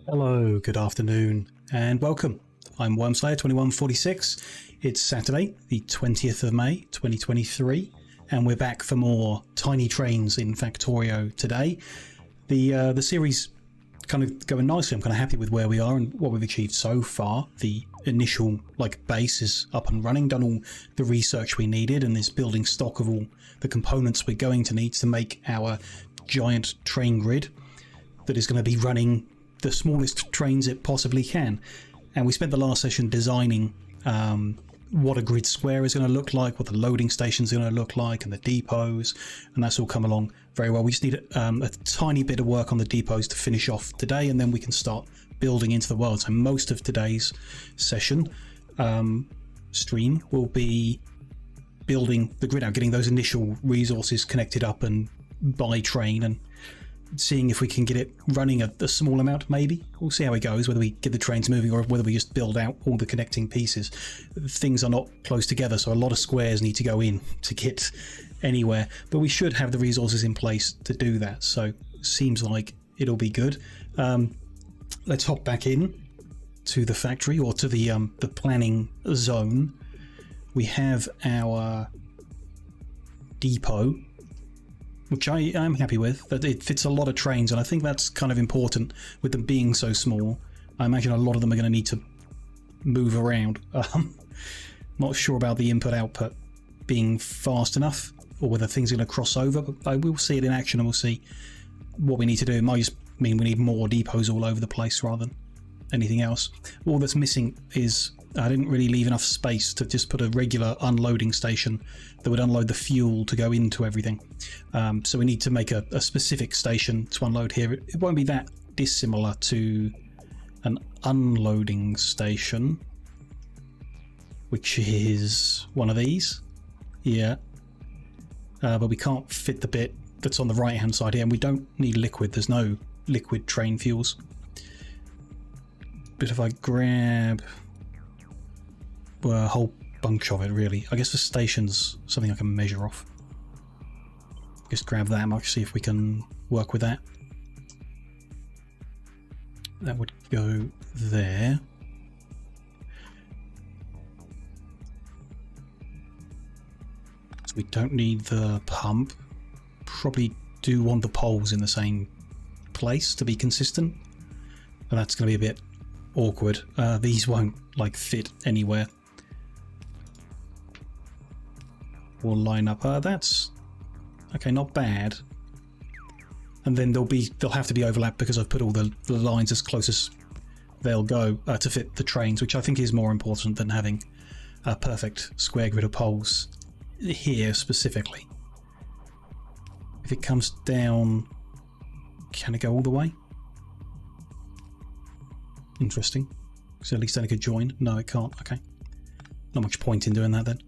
Hello, good afternoon, and welcome. I'm Wormslayer2146. It's Saturday, the 20th of May, 2023, and we're back for more tiny trains in Factorio today. The series kind of going nicely. I'm kind of happy with where we are and what we've achieved so far. The initial base is up and running, done all the research we needed, and is building stock of all the components we're going to need to make our giant train grid that is going to be running the smallest trains it possibly can. And we spent the last session designing what a grid square is going to look like, what the loading stations are going to look like, and the depots, and that's all come along very well. We just need a tiny bit of work on the depots to finish off today, and then we can start building into the world. So most of today's session stream will be building the grid out, getting those initial resources connected up and by train, and seeing if we can get it running a small amount. Maybe we'll see how it goes, whether we get the trains moving or whether we just build out all the connecting pieces. Things are not close together, so a lot of squares need to go in to get anywhere, but we should have the resources in place to do that, so seems like it'll be good. Let's hop back in to the factory, or to the planning zone. We have our depot, which I am happy with, that it fits a lot of trains, and I think that's kind of important with them being so small. I imagine a lot of them are going to need to move around. Not sure about the input-output being fast enough, or whether things are going to cross over, but I will see it in action and we'll see what we need to do. It might just mean we need more depots all over the place rather than anything else. All that's missing is I didn't really leave enough space to just put a regular unloading station that would unload the fuel to go into everything. So we need to make a specific station to unload here. It won't be that dissimilar to an unloading station, which is one of these. Yeah. But we can't fit the bit that's on the right hand side here, and we don't need liquid. There's no liquid train fuels. But if I grab a whole bunch of it, really. I guess the station's something I can measure off. Just grab that much, see if we can work with that. That would go there. So we don't need the pump. Probably do want the poles in the same place to be consistent, but that's going to be a bit awkward. These won't fit anywhere. We'll line up. That's okay, not bad. And then they'll have to be overlapped because I've put all the lines as close as they'll go to fit the trains, which I think is more important than having a perfect square grid of poles here specifically. If it comes down, can it go all the way? Interesting. So at least then it could join. No, it can't. Okay. Not much point in doing that then.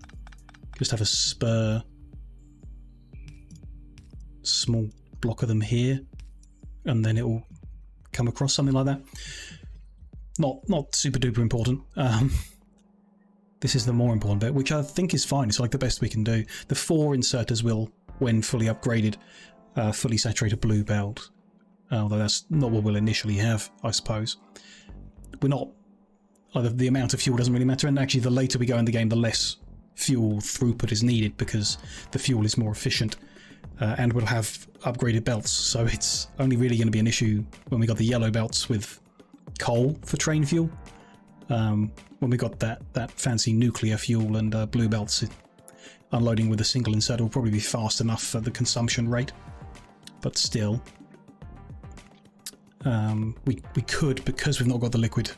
Just have a spur, small block of them here, and then it will come across, something like that. Not super duper important. This is the more important bit, which I think is fine. It's the best we can do. The 4 inserters will, when fully upgraded, fully saturated blue belt. Although that's not what we'll initially have, I suppose. We're not. The amount of fuel doesn't really matter, and actually the later we go in the game, the less fuel throughput is needed because the fuel is more efficient, and we'll have upgraded belts, so it's only really going to be an issue when we got the yellow belts with coal for train fuel. When we got that fancy nuclear fuel and blue belts, unloading with a single insert will probably be fast enough for the consumption rate, but still we could, because we've not got the liquid,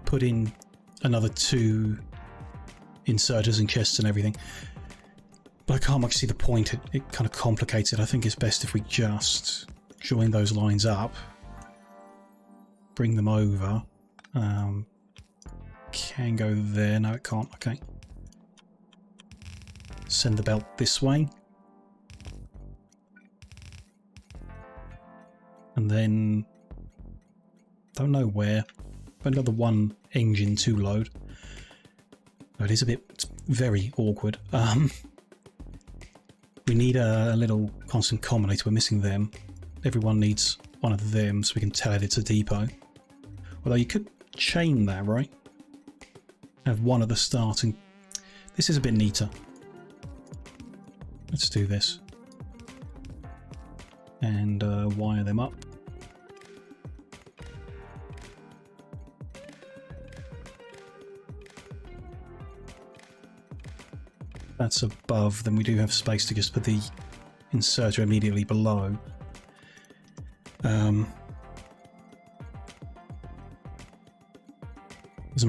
put in another 2 inserters and chests and everything, but I can't much see the point. It kind of complicates it. I think it's best if we just join those lines up, bring them over. Can go there. No, it can't. Okay, send the belt this way, and then don't know where. I've only got the 1 engine to load. It is it's very awkward. We need a little constant combinator. We're missing them. Everyone needs one of them so we can tell it it's a depot. Although you could chain that, right? Have one at the start, and this is a bit neater. Let's do this. And wire them up. That's above, then we do have space to just put the inserter immediately below. Doesn't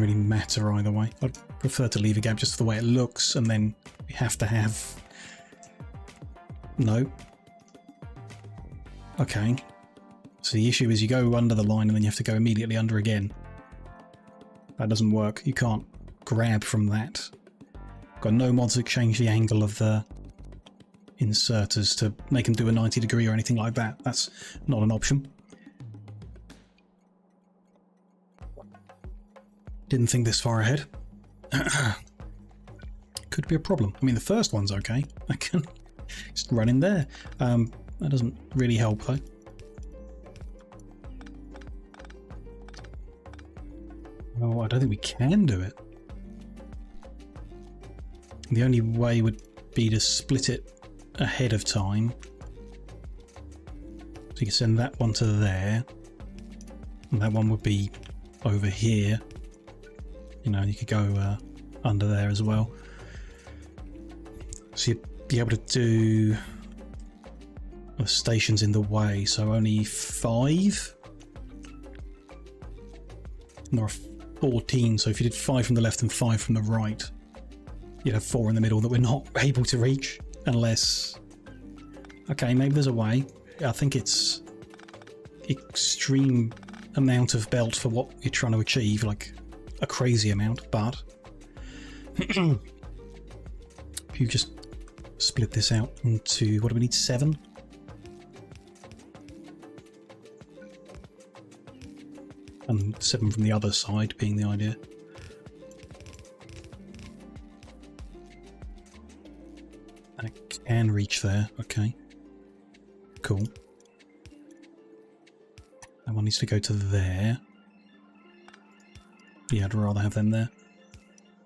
really matter either way. I'd prefer to leave a gap just for the way it looks, and then we have to have... No. Okay. So the issue is you go under the line and then you have to go immediately under again. That doesn't work. You can't grab from that. Got no mods that change the angle of the inserters to make them do a 90 degree or anything like that. That's not an option. Didn't think this far ahead. Could be a problem. I mean, the first one's okay. I can just run in there. That doesn't really help though. Oh, I don't think we can do it. The only way would be to split it ahead of time. So you can send that one to there. And that one would be over here. You know, you could go under there as well. So you'd be able to do the stations in the way, so only 5? And there are 14, so if you did 5 from the left and 5 from the right, you'd have 4 in the middle that we're not able to reach, unless... Okay, maybe there's a way. I think it's extreme amount of belt for what you're trying to achieve, like a crazy amount, but if you just split this out into, what do we need, 7? And 7 from the other side being the idea. And it can reach there, okay. Cool. That one needs to go to there. Yeah, I'd rather have them there.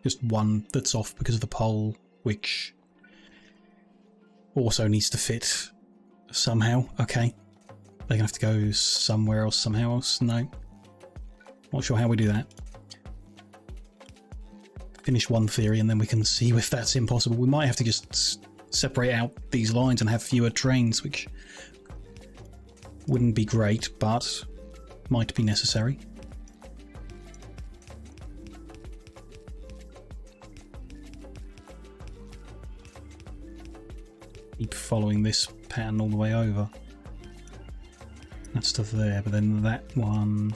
Just one that's off because of the pole, which also needs to fit somehow. Okay. They're going to have to go somewhere else, somehow else. No. Not sure how we do that. Finish one theory and then we can see if that's impossible. We might have to just separate out these lines and have fewer trains, which wouldn't be great, but might be necessary. Keep following this pattern all the way over. That stuff there, but then that one...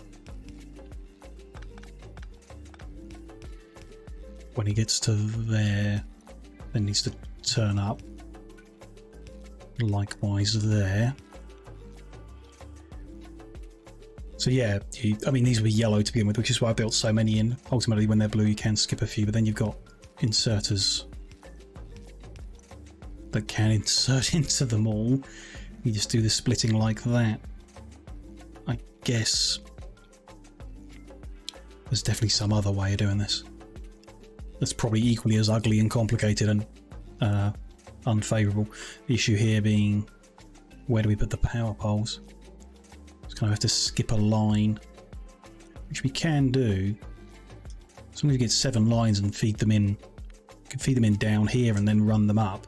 When he gets to there, then needs to turn up. Likewise there. So yeah, I mean, these were yellow to begin with, which is why I built so many in. Ultimately, when they're blue, you can skip a few, but then you've got inserters that can insert into them all. You just do the splitting like that. I guess there's definitely some other way of doing this. That's probably equally as ugly and complicated and unfavourable. The issue here being, where do we put the power poles? Just kind of have to skip a line, which we can do. As long as you get 7 lines and feed them in, you can feed them in down here and then run them up.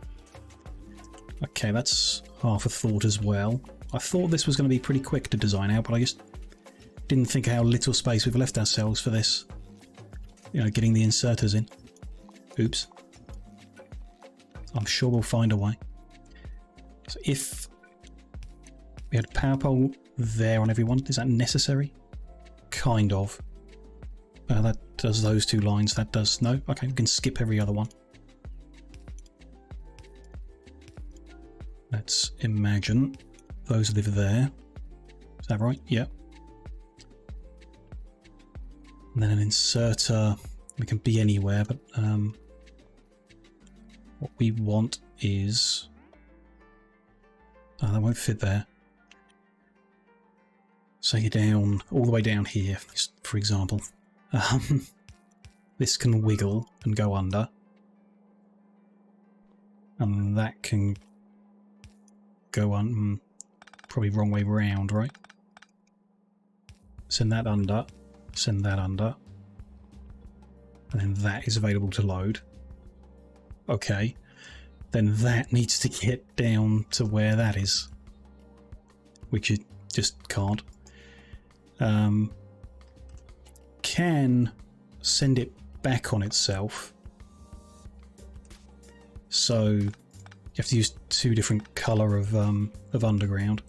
Okay, that's half a thought as well. I thought this was going to be pretty quick to design out, but I just didn't think how little space we've left ourselves for this. You know, getting the inserters in. Oops. I'm sure we'll find a way. So if we had a power pole there on everyone, is that necessary? Kind of. That does those 2 lines. That does... No? Okay, we can skip every other one. Let's imagine those live there. Is that right? Yeah. And then an inserter, we can be anywhere, but what we want is... Oh, that won't fit there. So you're down all the way down here, just for example. This can wiggle and go under. And that can go on, probably wrong way round, right? Send that under, send that under. And then that is available to load. Okay. Then that needs to get down to where that is. Which it just can't. Can send it back on itself. So you have to use two different colour of underground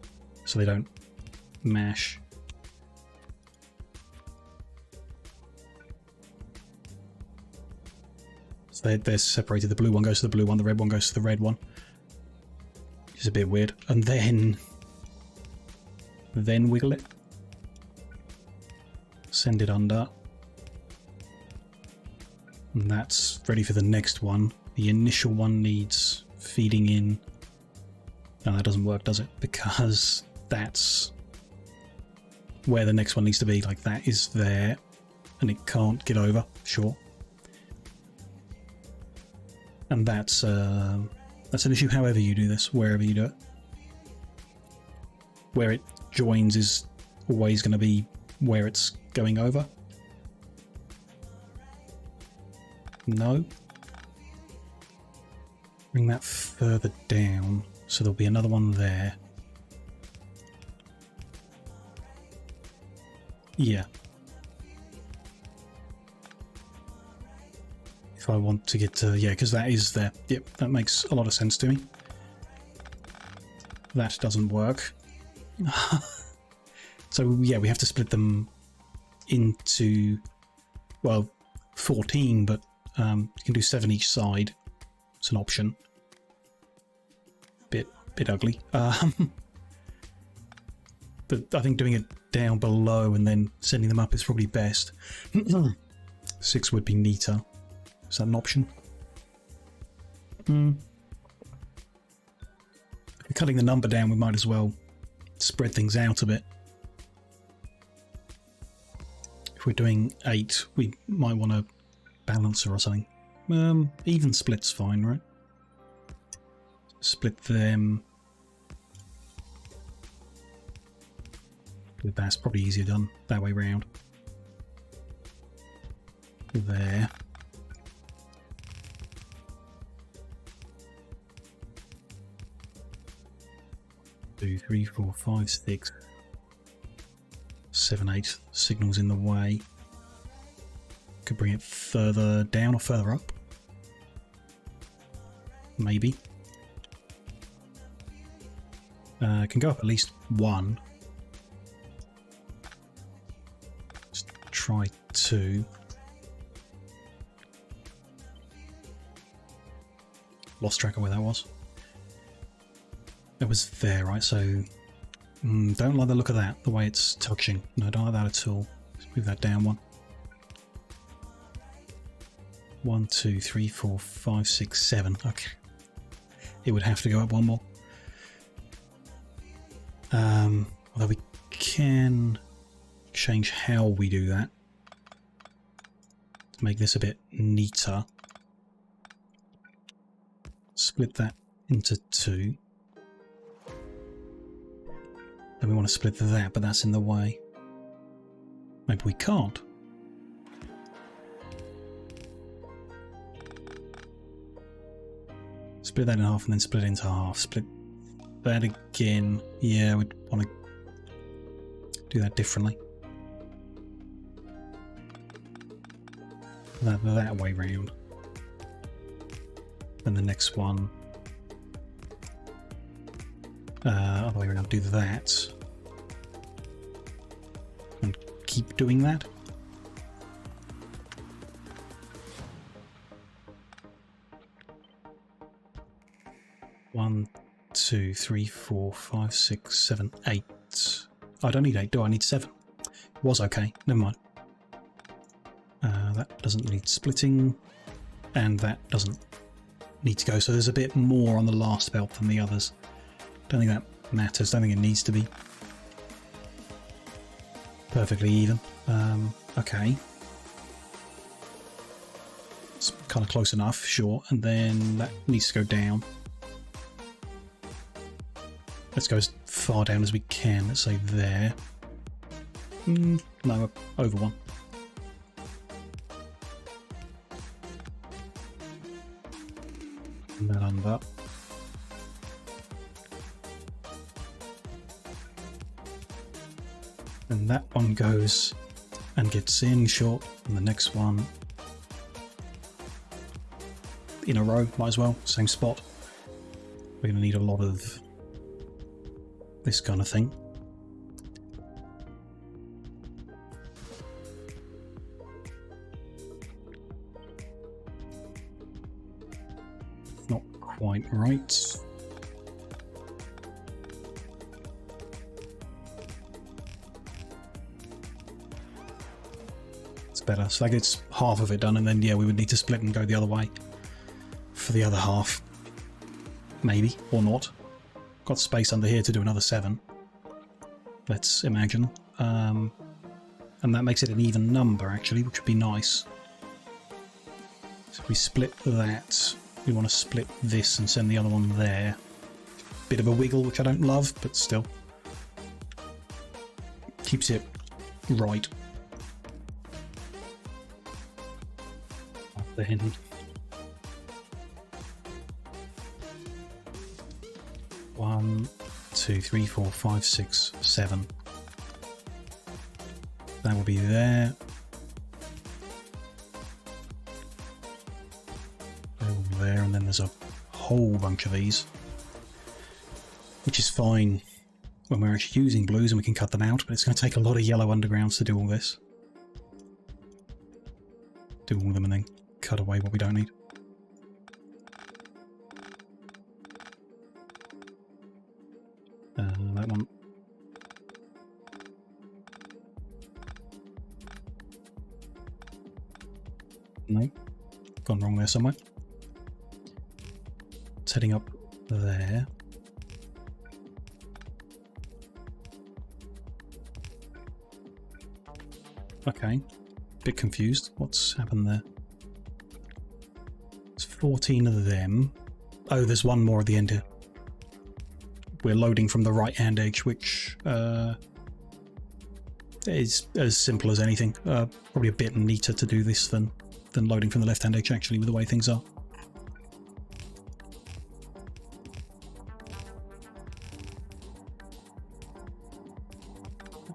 so they don't mash. So they're separated. The blue one goes to the blue one, the red one goes to the red one. It's a bit weird. And then wiggle it. Send it under. And that's ready for the next one. The initial one needs feeding in. No, that doesn't work, does it? Because that's where the next one needs to be. Like, that is there, and it can't get over. Sure. And that's an issue however you do this, wherever you do it. Where it joins is always going to be where it's going over. No. Bring that further down, so there'll be another one there. Yeah. If I want to get to, yeah, because that is there. Yep, that makes a lot of sense to me. That doesn't work. So yeah, we have to split them into, well, 14, but you can do 7 each side. It's an option. Bit ugly. But I think doing it down below and then sending them up is probably best. 6 would be neater. Is that an option? If we're cutting the number down, we might as well spread things out a bit. If we're doing 8, we might want a balancer or something. Even split's fine, right? Split them. That's probably easier done that way round. There. Two, 3, 4, 5, 6, 7, 8 signals in the way. Could bring it further down or further up. Maybe. Can go up at least 1. Let's try 2. Lost track of where that was. It was there, right? So don't like the look of that, the way it's touching. No, don't like that at all. Let's move that down 1. 1, 2, 3, 4, 5, 6, 7. Okay. It would have to go up 1 more. Although we can change how we do that to make this a bit neater. Split that into 2. Then we want to split that, but that's in the way. Maybe we can't. Split that in half and then split it into half. Split that again. Yeah, we'd want to do that differently. That way round. Then the next one. Other way around, do that. And keep doing that. One, 2, 3, 4, 5, 6, 7, 8. I don't need 8, do I? I need 7. Was okay, never mind. That doesn't need splitting, and that doesn't need to go. So there's a bit more on the last belt than the others. Don't think that matters, don't think it needs to be. perfectly even. Okay. It's kind of close enough, sure. And then that needs to go down. Let's go as far down as we can. Let's say there. No, over one. And that under. And that one goes and gets in short, and the next one in a row, might as well, same spot. We're going to need a lot of this kind of thing. Not quite right. Better, so that gets half of it done, and then yeah, we would need to split and go the other way for the other half, maybe, or not. Got space under here to do another 7, let's imagine, and that makes it an even number actually, which would be nice. So if we split that, we want to split this and send the other one there. Bit of a wiggle, which I don't love, but still keeps it right. Then 1, 2, 3, 4, 5, 6, 7. That will be there. Over there, and then there's a whole bunch of these, which is fine when we're actually using blues and we can cut them out, but it's going to take a lot of yellow undergrounds to do all this. Do all of them and then cut away what we don't need. That one. No, gone wrong there somewhere. It's heading up there. Okay, bit confused. What's happened there? 14 of them. Oh, there's one more at the end here. We're loading from the right hand edge, which is as simple as anything. Probably a bit neater to do this than loading from the left hand edge, actually, with the way things are.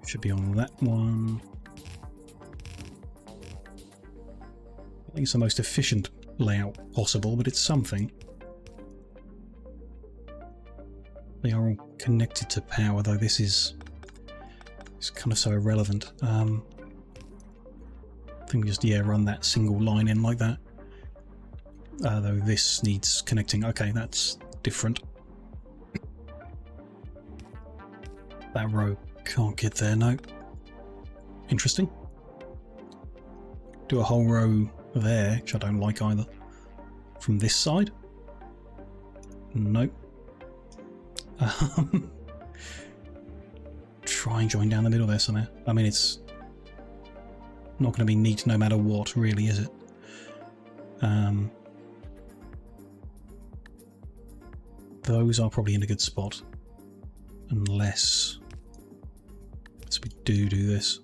Should be on that one. I think it's the most efficient layout possible, but it's something. They are all connected to power, though this is kind of so irrelevant. I think we just, yeah, run that single line in like that. Though this needs connecting. Okay, that's different. That row can't get there, no. Interesting. Do a whole row there, which I don't like either. From this side? Nope. Try and join down the middle there somehow. I mean, it's not going to be neat no matter what, really, is it? Those are probably in a good spot. Unless we do this.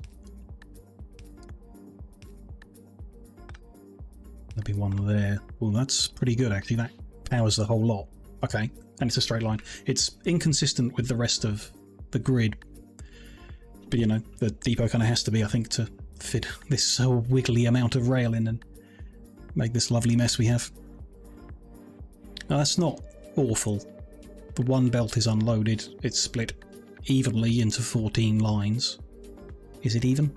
There'll be one there. Well, that's pretty good, actually. That powers the whole lot. Okay, and it's a straight line. It's inconsistent with the rest of the grid. But, you know, the depot kind of has to be, I think, to fit this wiggly amount of rail in and make this lovely mess we have. Now, that's not awful. The one belt is unloaded. It's split evenly into 14 lines. Is it even?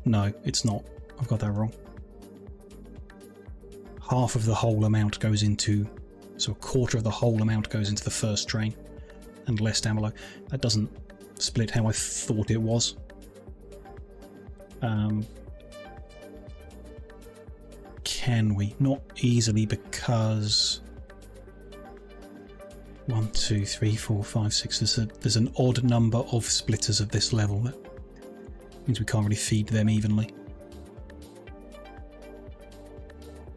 No, it's not. I've got that wrong. Half of the whole amount goes into... So a quarter of the whole amount goes into the first train. And less down below. That doesn't split how I thought it was. Can we? Not easily, because... 1, 2, 3, 4, 5, 6. There's an odd number of splitters of this level that Means we can't really feed them evenly.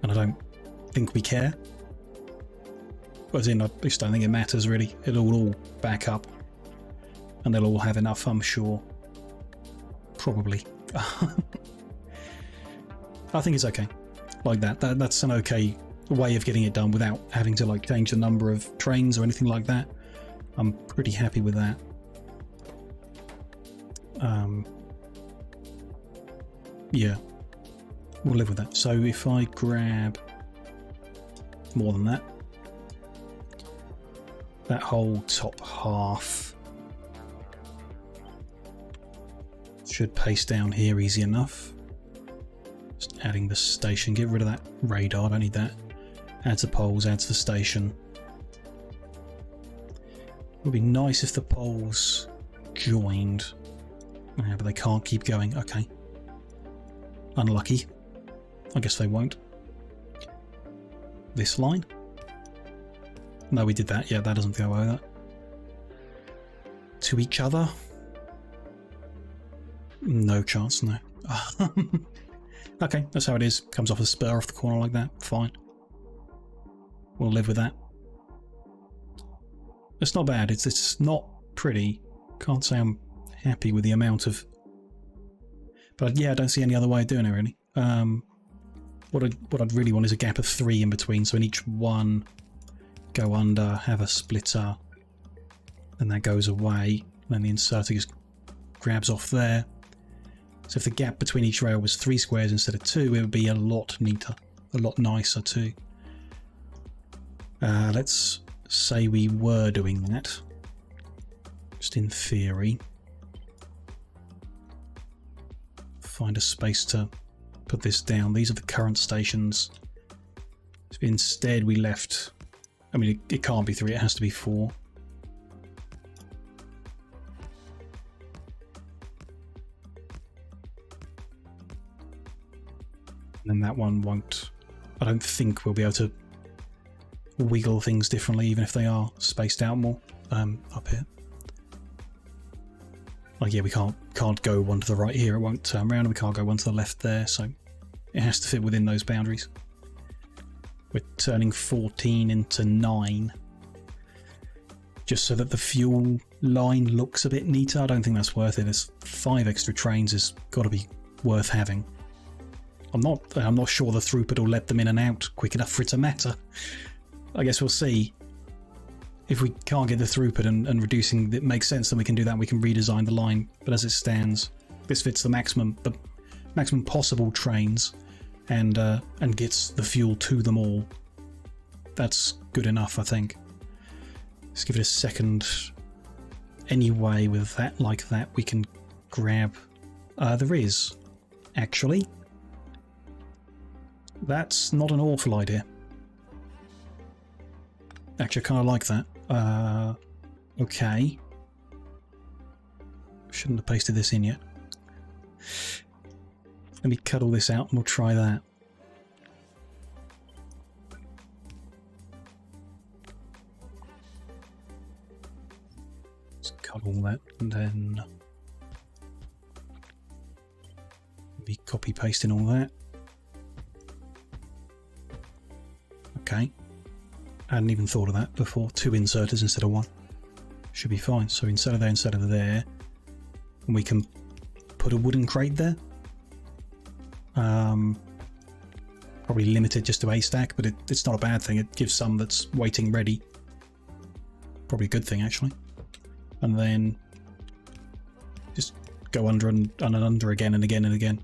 And I don't think we care. As in, I just don't think it matters really. It'll all back up. And they'll all have enough, I'm sure. Probably. I think it's okay. Like that. That's an okay way of getting it done without having to like change the number of trains or anything like that. I'm pretty happy with that. Yeah, we'll live with that. So if I grab more than that, that whole top half should paste down here easy enough. Just adding the station, get rid of that radar, don't need that. Adds the poles, adds the station. It would be nice if the poles joined. Yeah, but they can't keep going. Okay. Unlucky. I guess they won't. This line? No, we did that. Yeah, that doesn't go either. To each other? No chance, no. Okay, that's how it is. Comes off a spur off the corner like that. Fine. We'll live with that. It's not bad. It's not pretty. Can't say I'm happy with the amount of... But yeah, I don't see any other way of doing it, really. What I'd really want is a gap of 3 in between, so in each one, go under, have a splitter, and that goes away, and then the inserter just grabs off there. So if the gap between each rail was 3 squares instead of 2, it would be a lot neater, a lot nicer too. Let's say we were doing that, just in theory. Find a space to put this down. These are the current stations. If instead we left, I mean, it can't be 3, it has to be 4. And then that one won't, I don't think we'll be able to wiggle things differently, even if they are spaced out more up here. Like, yeah, we can't go one to the right here, it won't turn around, and we can't go one to the left there, so it has to fit within those boundaries. We're turning 14 into 9, just so that the fuel line looks a bit neater. I don't think that's worth it. There's 5 extra trains has got to be worth having. I'm not sure the throughput will let them in and out quick enough for it to matter. I guess we'll see. If we can't get the throughput and reducing it makes sense, then we can do that. We can redesign the line. But as it stands, this fits the maximum possible trains, and gets the fuel to them all. That's good enough, I think. Let's give it a second. Anyway, with that like that, we can grab. There is actually. That's not an awful idea. Actually, I kind of like that. Okay. Shouldn't have pasted this in yet. Let me cut all this out and we'll try that. Let's cut all that and then maybe copy pasting all that. Okay. I hadn't even thought of that before. 2 inserters instead of 1. Should be fine. So instead of there, and we can put a wooden crate there. Probably limited just to a stack, but it's not a bad thing. It gives some that's waiting ready. Probably a good thing, actually. And then just go under and under again and again and again.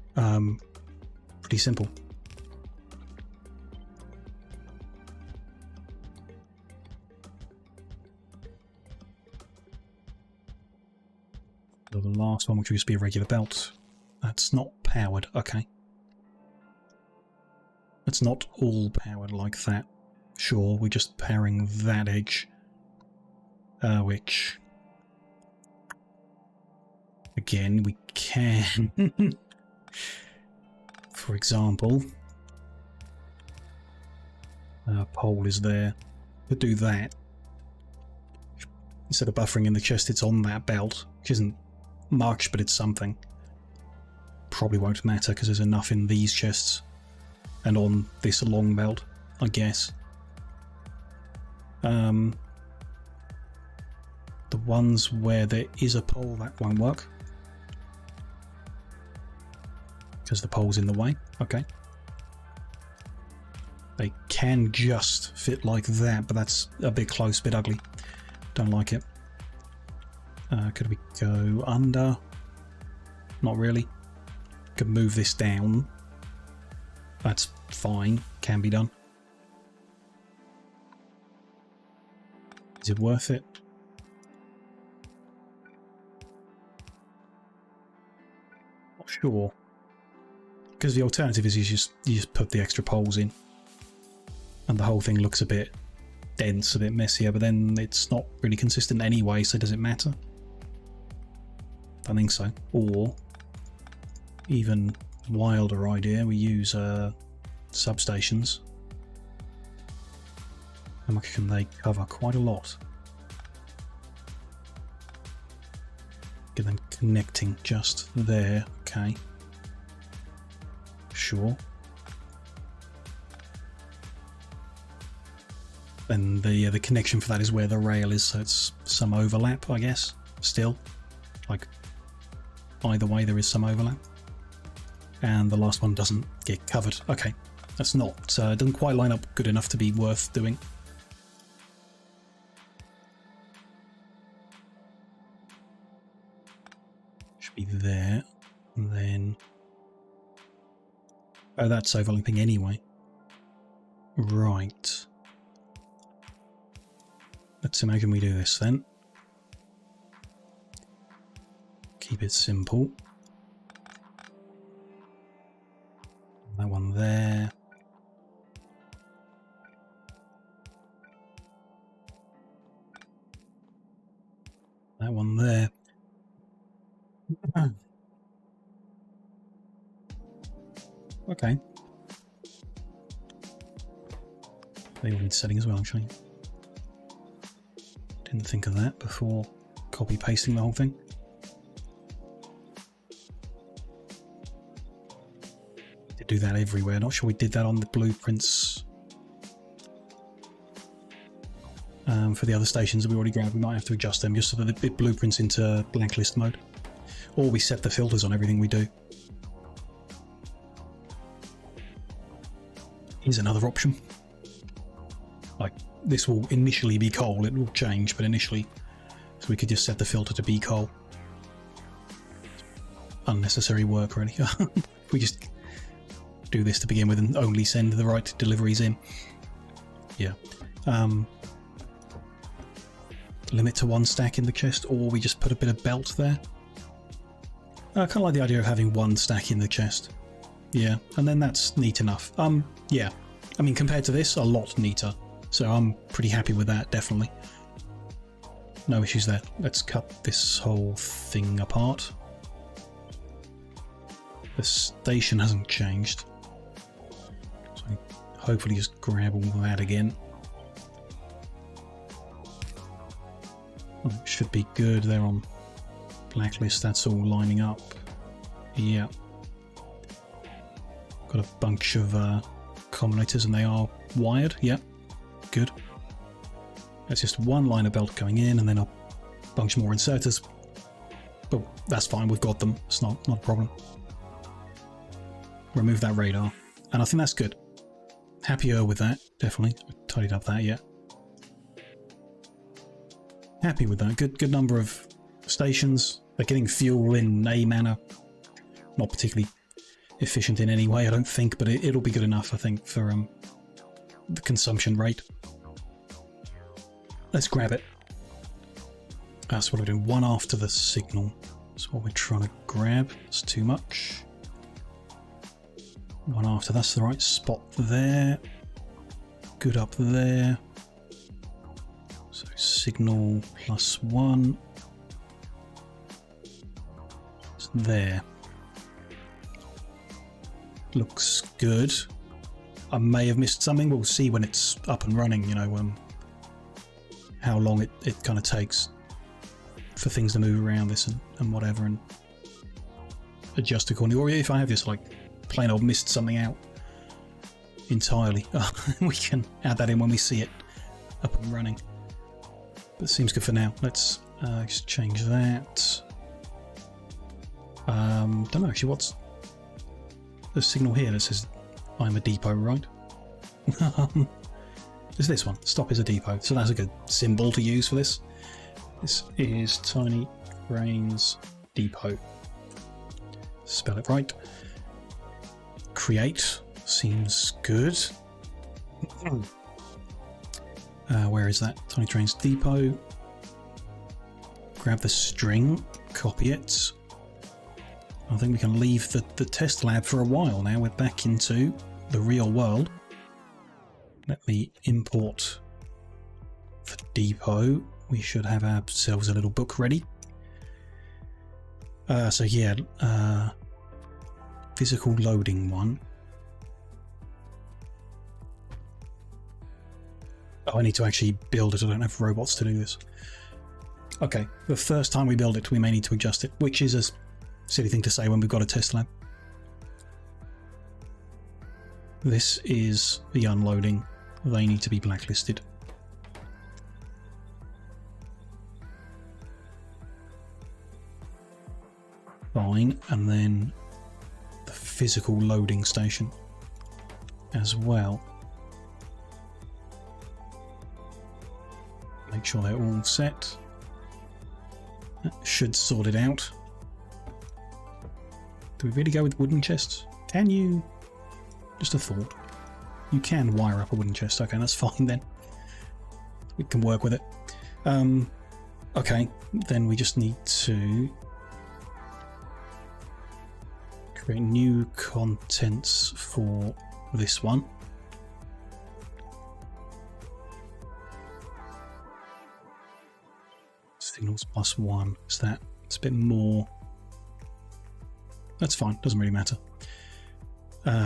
Pretty simple. The last one, which would just be a regular belt. That's not powered. Okay. It's not all powered like that. Sure, we're just powering that edge. Which... Again, we can... For example... pole is there. Could do that. Instead of buffering in the chest, it's on that belt, which isn't much, but it's something. probably won't matter because there's enough in these chests and on this long belt, I guess. The ones where there is a pole, that won't work because the pole's in the way. Okay. They can just fit like that, but that's a bit close, a bit ugly. Don't like it. Could we go under? Not really. Could move this down. That's fine. Can be done. Is it worth it? Not sure. Because the alternative is you just put the extra poles in. And the whole thing looks a bit dense, a bit messier, but then it's not really consistent anyway, so does it matter? I think so. Or, even wilder idea, we use substations. How much can they cover? Quite a lot. Get them connecting just there. Okay. Sure. And the connection for that is where the rail is, so it's some overlap, I guess. Still, like either way, there is some overlap. And the last one doesn't get covered. Okay, that's not. It doesn't quite line up good enough to be worth doing. Should be there, and then. Oh, that's overlapping anyway. Right. Let's imagine we do this then. Keep it simple. That one there. That one there. Okay. They all need setting as well, actually. Didn't think of that before copy pasting the whole thing. Did do that everywhere. Not sure we did that on the blueprints for the other stations that we already grabbed. We might have to adjust them just so that it blueprints into blacklist mode, or we set the filters on everything we do. Here's another option. Like, this will initially be coal, it will change, but initially, so we could just set the filter to be coal. Unnecessary work really. We just do this to begin with and only send the right deliveries in. Yeah. Limit to 1 stack in the chest, or we just put a bit of belt there. I kind of like the idea of having 1 stack in the chest. Yeah, and then that's neat enough. Yeah. I mean, compared to this, a lot neater. So I'm pretty happy with that, definitely. No issues there. Let's cut this whole thing apart. The station hasn't changed. So I hopefully just grab all that again. Well, it should be good. They're on blacklist. That's all lining up. Yeah. Got a bunch of combinators and they are wired. Yeah. Good. That's just 1 line of belt going in and then a bunch more inserters. But that's fine, we've got them. It's not a problem. Remove that radar. And I think that's good. Happier with that, definitely. I tidied up that, yeah. Happy with that. Good number of stations. They're getting fuel in a manner. Not particularly efficient in any way, I don't think, but it'll be good enough, I think, for the consumption rate. Let's grab it. That's what we're doing. 1 after the signal. That's what we're trying to grab. It's too much. 1 after. That's the right spot there. Good up there. So signal +1. It's there. Looks good. I may have missed something. We'll see when it's up and running, you know, how long it kind of takes for things to move around this and whatever. And adjust accordingly. Or if I have just like plain old missed something out entirely, we can add that in when we see it up and running. But it seems good for now. Let's just change that. Don't know actually what's the signal here that says I'm a depot, right? Is this one? Stop is a depot. So that's a good symbol to use for this. This is Tiny Trains Depot. Spell it right. Create seems good. Where is that? Tiny Trains Depot. Grab the string, copy it. I think we can leave the test lab for a while now. We're back into the real world. Let me import the depot. We should have ourselves a little book ready. So yeah, physical loading one. Oh, I need to actually build it. I don't have robots to do this. Okay, the first time we build it, we may need to adjust it, which is a silly thing to say when we've got a test lab. This is the unloading. They need to be blacklisted. Fine, and then the physical loading station as well. Make sure they're all set. That should sort it out. Do we really go with wooden chests? Can you? Just a thought. You can wire up a wooden chest. Okay, that's fine then. We can work with it. Okay, then we just need to create new contents for this one. Signals +1. Is that? It's a bit more. That's fine. Doesn't really matter.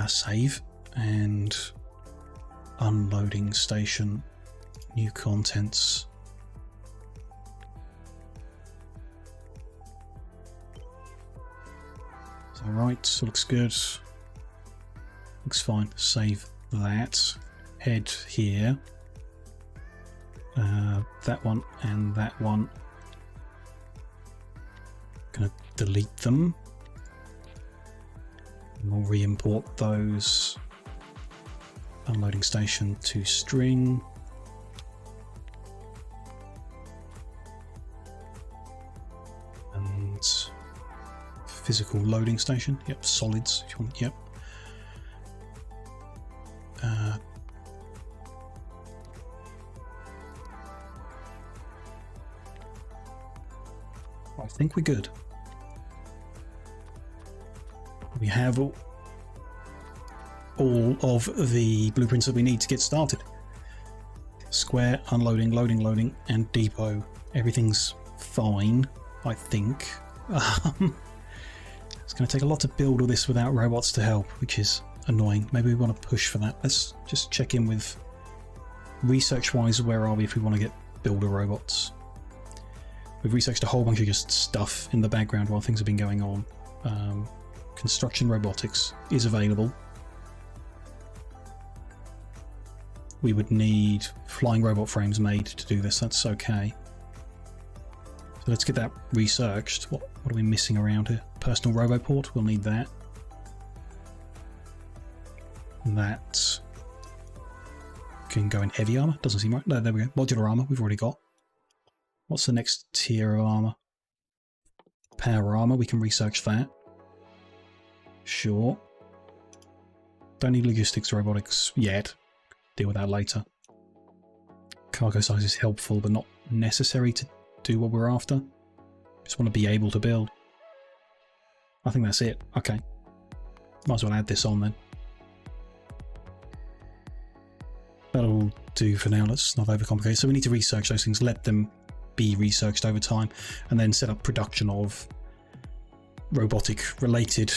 Save and unloading station. New contents. Is that right? So looks good. Looks fine. Save that. Head here. That one and that one. Gonna delete them. And we'll re-import those. Unloading station to string. And physical loading station. Yep, solids if you want. Yep. I think we're good. We have all of the blueprints that we need to get started. Square, unloading, loading, loading, and depot. Everything's fine, I think. It's going to take a lot to build all this without robots to help, which is annoying. Maybe we want to push for that. Let's just check in with research-wise, where are we if we want to get builder robots. We've researched a whole bunch of just stuff in the background while things have been going on. Construction robotics is available. We would need flying robot frames made to do this. That's okay. So let's get that researched. What are we missing around here? Personal roboport. We'll need that. That can go in heavy armor. Doesn't seem right. No, there we go. Modular armor. We've already got. What's the next tier of armor? Power armor. We can research that. Sure. Don't need logistics robotics yet. Deal with that later. Cargo size is helpful, but not necessary to do what we're after. Just want to be able to build. I think that's it. Okay. Might as well add this on then. That'll do for now. Let's not overcomplicate. So we need to research those things, let them be researched over time, and then set up production of robotic related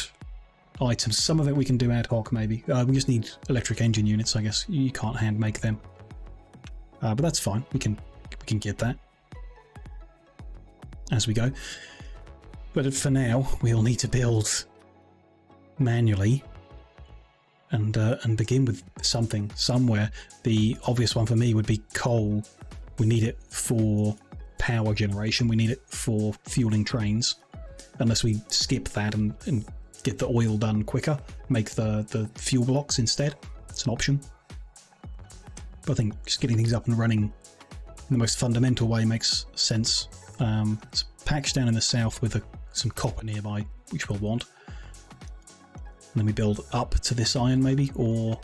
items. Some of it we can do ad hoc maybe. We just need electric engine units, I guess. You can't hand make them. But that's fine. We can get that as we go. But for now, we'll need to build manually and begin with something somewhere. The obvious one for me would be coal. We need it for power generation. We need it for fueling trains. Unless we skip that and get the oil done quicker, make the fuel blocks instead. It's an option. But I think just getting things up and running in the most fundamental way makes sense. It's patched down in the south with some copper nearby, which we'll want. And then we build up to this iron maybe, or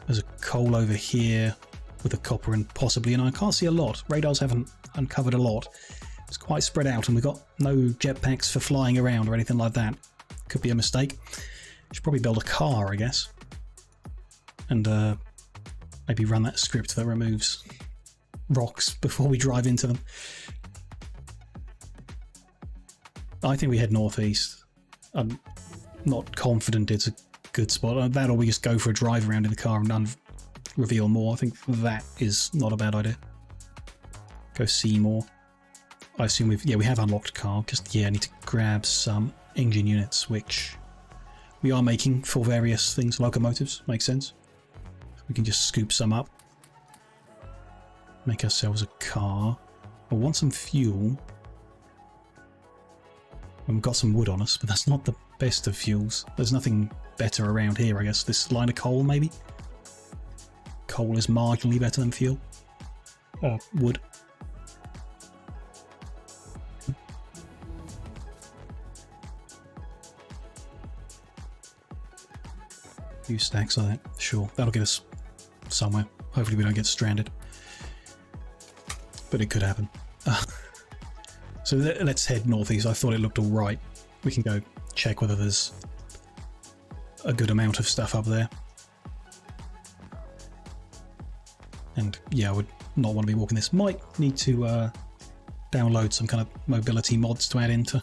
there's a coal over here with a copper and possibly, and I can't see a lot. Radars haven't uncovered a lot. It's quite spread out, and we've got no jetpacks for flying around or anything like that. Could be a mistake. Should probably build a car, I guess. And maybe run that script that removes rocks before we drive into them. I think we head northeast. I'm not confident it's a good spot. That, or we just go for a drive around in the car and reveal more. I think that is not a bad idea. Go see more. I assume we have unlocked car. Just I need to grab some engine units, which we are making for various things. Locomotives makes sense. We can just scoop some up, make ourselves a car. We'll want some fuel. And we've got some wood on us, but that's not the best of fuels. There's nothing better around here, I guess. This line of coal, maybe? Coal is marginally better than fuel. Wood. Few stacks of that. Sure, that'll get us somewhere. Hopefully we don't get stranded. But it could happen. So let's head northeast. I thought it looked alright. We can go check whether there's a good amount of stuff up there. And I would not want to be walking this. Might need to download some kind of mobility mods to add in to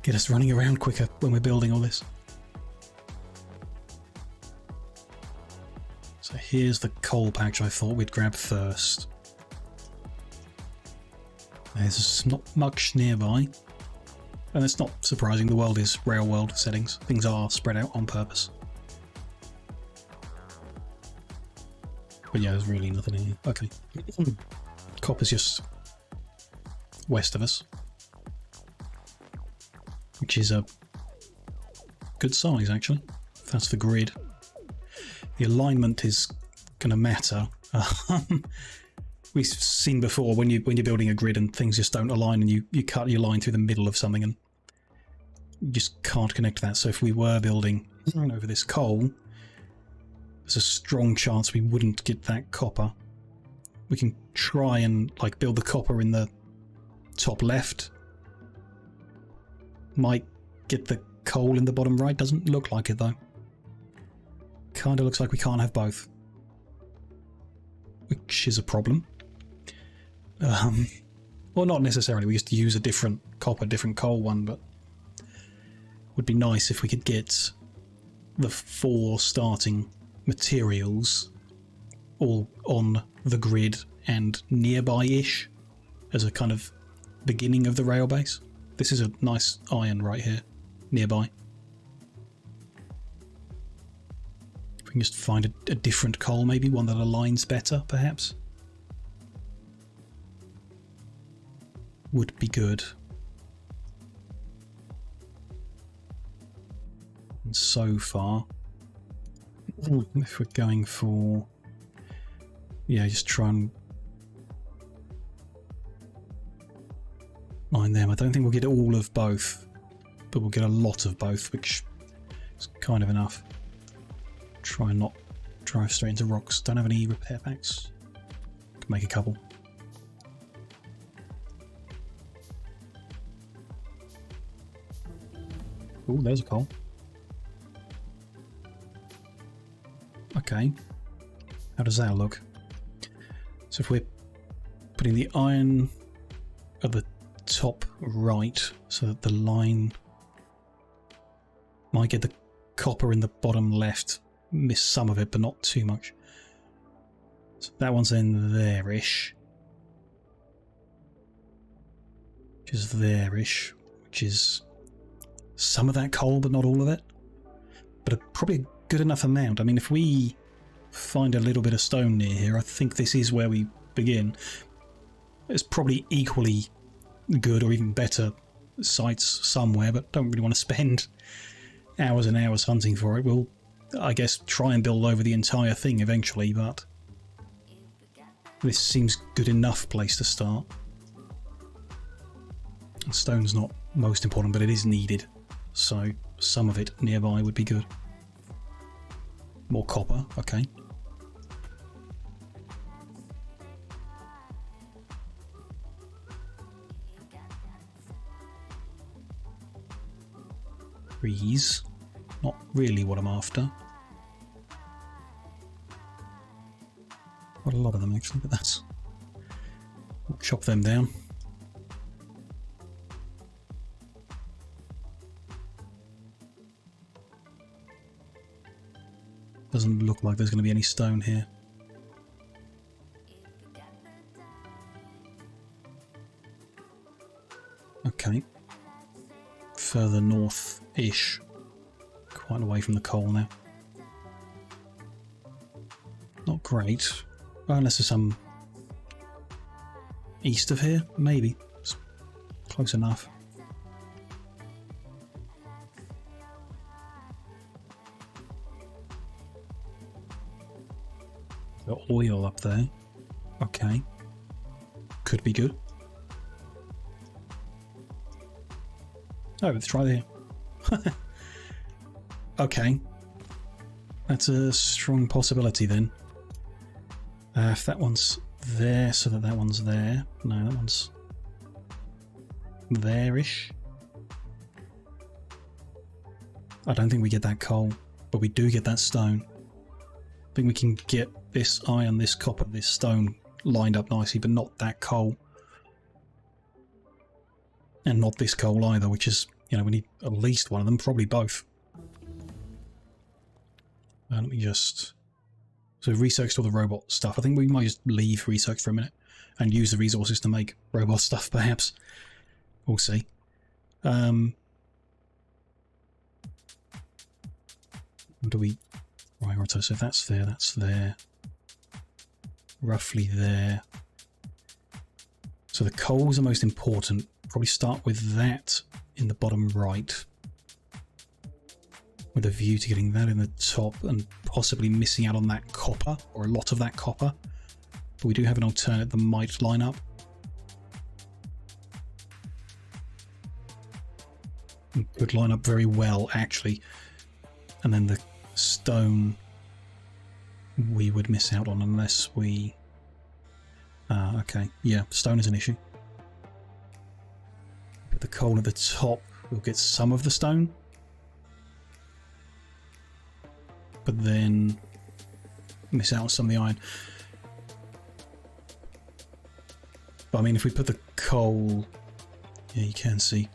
get us running around quicker when we're building all this. So here's the coal patch I thought we'd grab first. There's not much nearby. And it's not surprising, the world is rail world settings. Things are spread out on purpose. But there's really nothing in here. Okay. Copper's just west of us. Which is a good size, actually. That's the grid. The alignment is going to matter. We've seen before when you're building a grid and things just don't align and you cut your line through the middle of something and you just can't connect that. So if we were building over this coal, there's a strong chance we wouldn't get that copper. We can try and build the copper in the top left. Might get the coal in the bottom right. Doesn't look like it though. Kind of looks like we can't have both, which is a problem. Well, not necessarily. We just use a different copper, different coal one, but it would be nice if we could get the 4 starting materials all on the grid and nearby-ish as a kind of beginning of the rail base. This is a nice iron right here, nearby. If we can just find a different coal, maybe one that aligns better, perhaps. Would be good. And so far, if we're going for, just try and line them. I don't think we'll get all of both, but we'll get a lot of both, which is kind of enough. Try and not drive straight into rocks. Don't have any repair packs. Can make a couple. Oh, there's a coal. Okay. How does that look? So if we're putting the iron at the top right, so that the line might get the copper in the bottom left, miss some of it, but not too much. So that one's in there-ish. Which is there-ish, which is some of that coal, but not all of it. but probably a good enough amount. I mean, if we find a little bit of stone near here, I think this is where we begin. It's probably equally good or even better sites somewhere, but don't really want to spend hours and hours hunting for it. We'll, I guess, try and build over the entire thing eventually, but this seems good enough place to start. Stone's not most important, but it is needed, so some of it nearby would be good. More copper, okay. Trees, not really what I'm after. Quite a lot of them actually, but that's... We'll chop them down. Doesn't look like there's going to be any stone here. Okay. Further north-ish. Quite away from the coal now. Not great. Well, unless there's some east of here, maybe. It's close enough. Got oil up there. Okay. Could be good. Oh, let's try there. Okay. That's a strong possibility then. If that one's there, so that one's there. No, that one's there-ish. I don't think we get that coal, but we do get that stone. I think we can get this iron, this copper, this stone lined up nicely, but not that coal. And not this coal either, which is, you know, we need at least one of them, probably both. Let me just... So we've researched all the robot stuff. I think we might just leave research for a minute and use the resources to make robot stuff, perhaps. We'll see. What do we... Right, so that's there. Roughly there. So the coals are most important. Probably start with that in the bottom right. With a view to getting that in the top and possibly missing out on that copper, or a lot of that copper. But we do have an alternate that might line up. It could line up very well, actually. And then the stone we would miss out on unless we... okay, yeah, stone is an issue. Put the coal at the top, we'll get some of the stone. But then miss out on some of the iron. But I mean, if we put the coal... Yeah, you can see.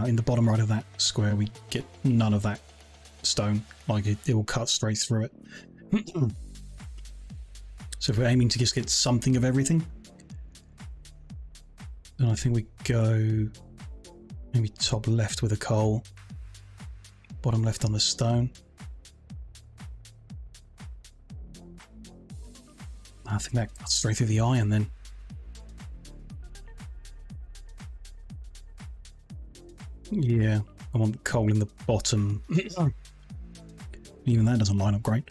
In the bottom right of that square, we get none of that stone. Like, it will cut straight through it. So if we're aiming to just get something of everything, then I think we go maybe top left with the coal, bottom left on the stone. I think that cuts straight through the iron then. Yeah, I want the coal in the bottom. Even that doesn't line up great.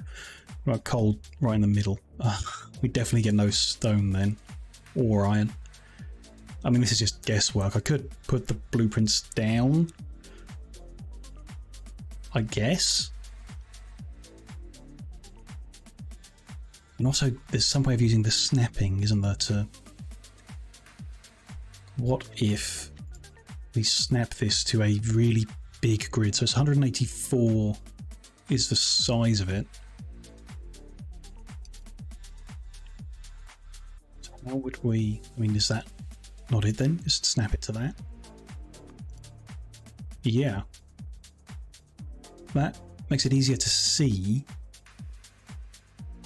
Right, coal right in the middle. We definitely get no stone then, or iron. I mean, this is just guesswork. I could put the blueprints down, I guess. And also, there's some way of using the snapping, isn't there? To what if we snap this to a really big grid? So it's 184 is the size of it. So how would we... I mean, is that not it then? Just snap it to that. Yeah. That makes it easier to see.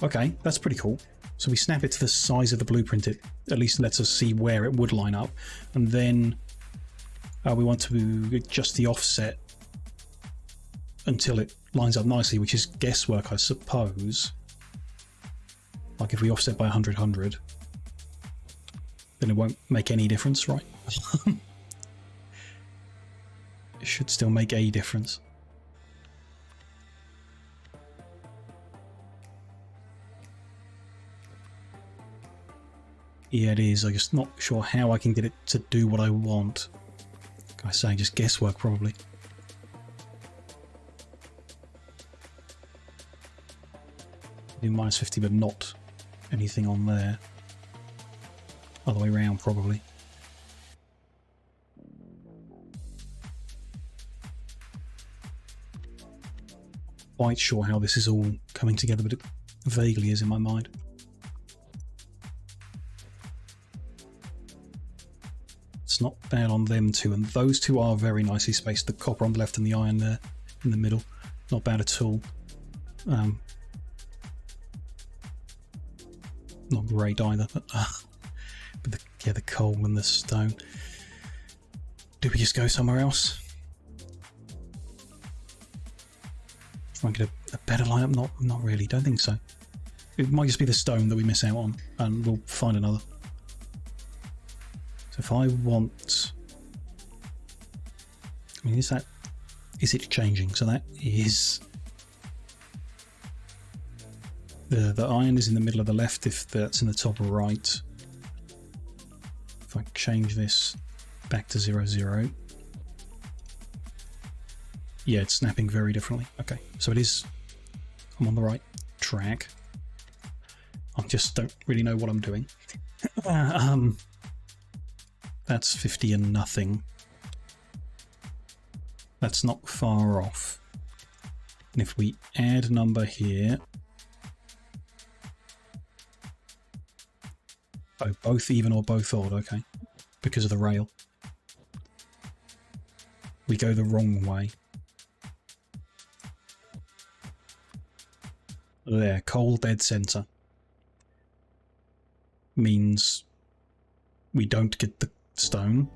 Okay, that's pretty cool. So we snap it to the size of the blueprint. It at least lets us see where it would line up. And then we want to adjust the offset until it lines up nicely, which is guesswork, I suppose. Like if we offset by 100, 100, then it won't make any difference, right? It should still make a difference. Yeah, it is. I'm just not sure how I can get it to do what I want. Like I say, just guesswork probably. Do minus 50, but not anything on there. Other way around, probably. Quite sure how this is all coming together, but it vaguely is in my mind. It's not bad on them two, and those two are very nicely spaced. The copper on the left and the iron there in the middle. Not bad at all. Not great either, but the coal and the stone. Do we just go somewhere else? Try and get a better lineup? Not really. Don't think so. It might just be the stone that we miss out on, and we'll find another. So if I want, I mean, is it changing? So that is. The iron is in the middle of the left if that's in the top right. If I change this back to 0, 0. Yeah, it's snapping very differently. Okay, so it is. I'm on the right track. I just don't really know what I'm doing. That's 50 and nothing. That's not far off. And if we add a number here. Oh, both even or both odd, okay. Because of the rail. We go the wrong way. There, coal dead center. Means we don't get the stone.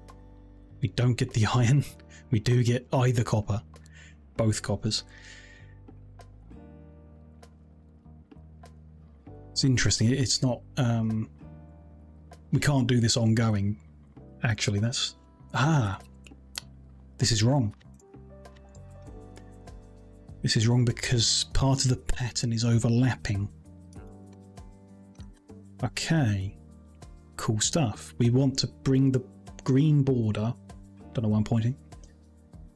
We don't get the iron. We do get either copper. Both coppers. It's interesting. It's not... we can't do this ongoing. Actually, that's... This is wrong. This is wrong because part of the pattern is overlapping. Okay. Cool stuff. We want to bring the green border, don't know why I'm pointing,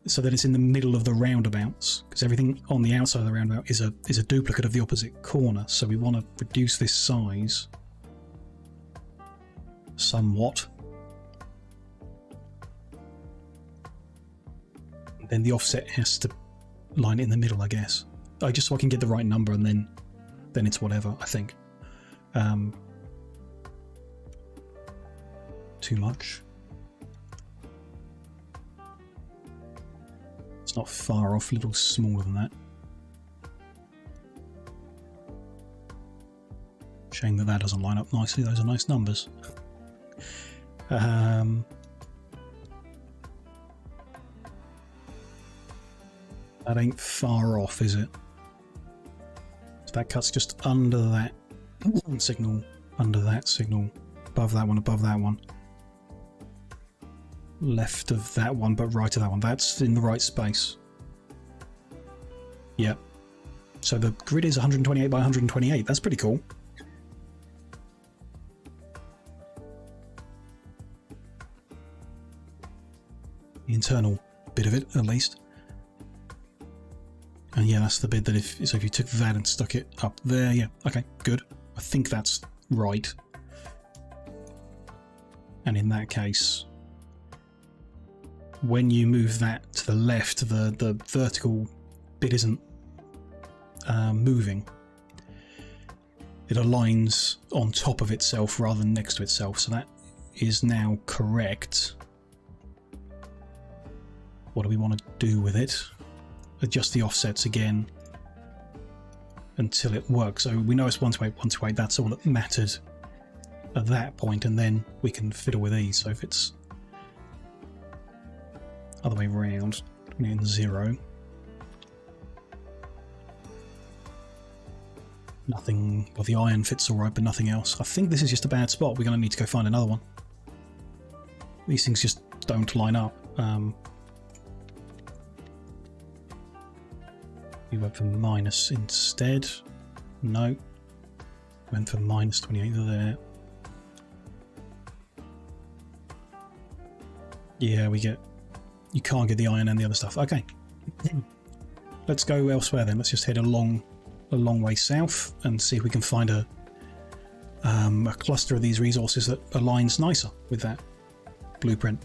so that it's in the middle of the roundabouts, because everything on the outside of the roundabout is a duplicate of the opposite corner, so we want to reduce this size somewhat. Then the offset has to line it in the middle, I guess. Just so I can get the right number, and then it's whatever, I think. Too much. It's not far off, a little smaller than that. Shame that that doesn't line up nicely. Those are nice numbers. That ain't far off, is it? So that cuts just under that signal, under that signal, above that one, left of that one, but right of that one. That's in the right space. Yep. So the grid is 128 by 128. That's pretty cool. The internal bit of it, at least. And yeah, that's the bit that if you took that and stuck it up there, yeah, okay, good. I think that's right. And in that case, when you move that to the left, the vertical bit isn't moving. It aligns on top of itself rather than next to itself, so that is now correct. What do we want to do with it? Adjust the offsets again until it works. So we know it's 128, 128, that's all that mattered at that point, and then we can fiddle with these. So if it's other way around, in 0, Nothing, well, the iron fits alright, but nothing else. I think this is just a bad spot. We're going to need to go find another one. These things just don't line up. We went for minus instead. No. Went for minus 28 there. Yeah, we get... You can't get the iron and the other stuff. Okay. Let's go elsewhere then. Let's just head a long way south and see if we can find a cluster of these resources that aligns nicer with that blueprint.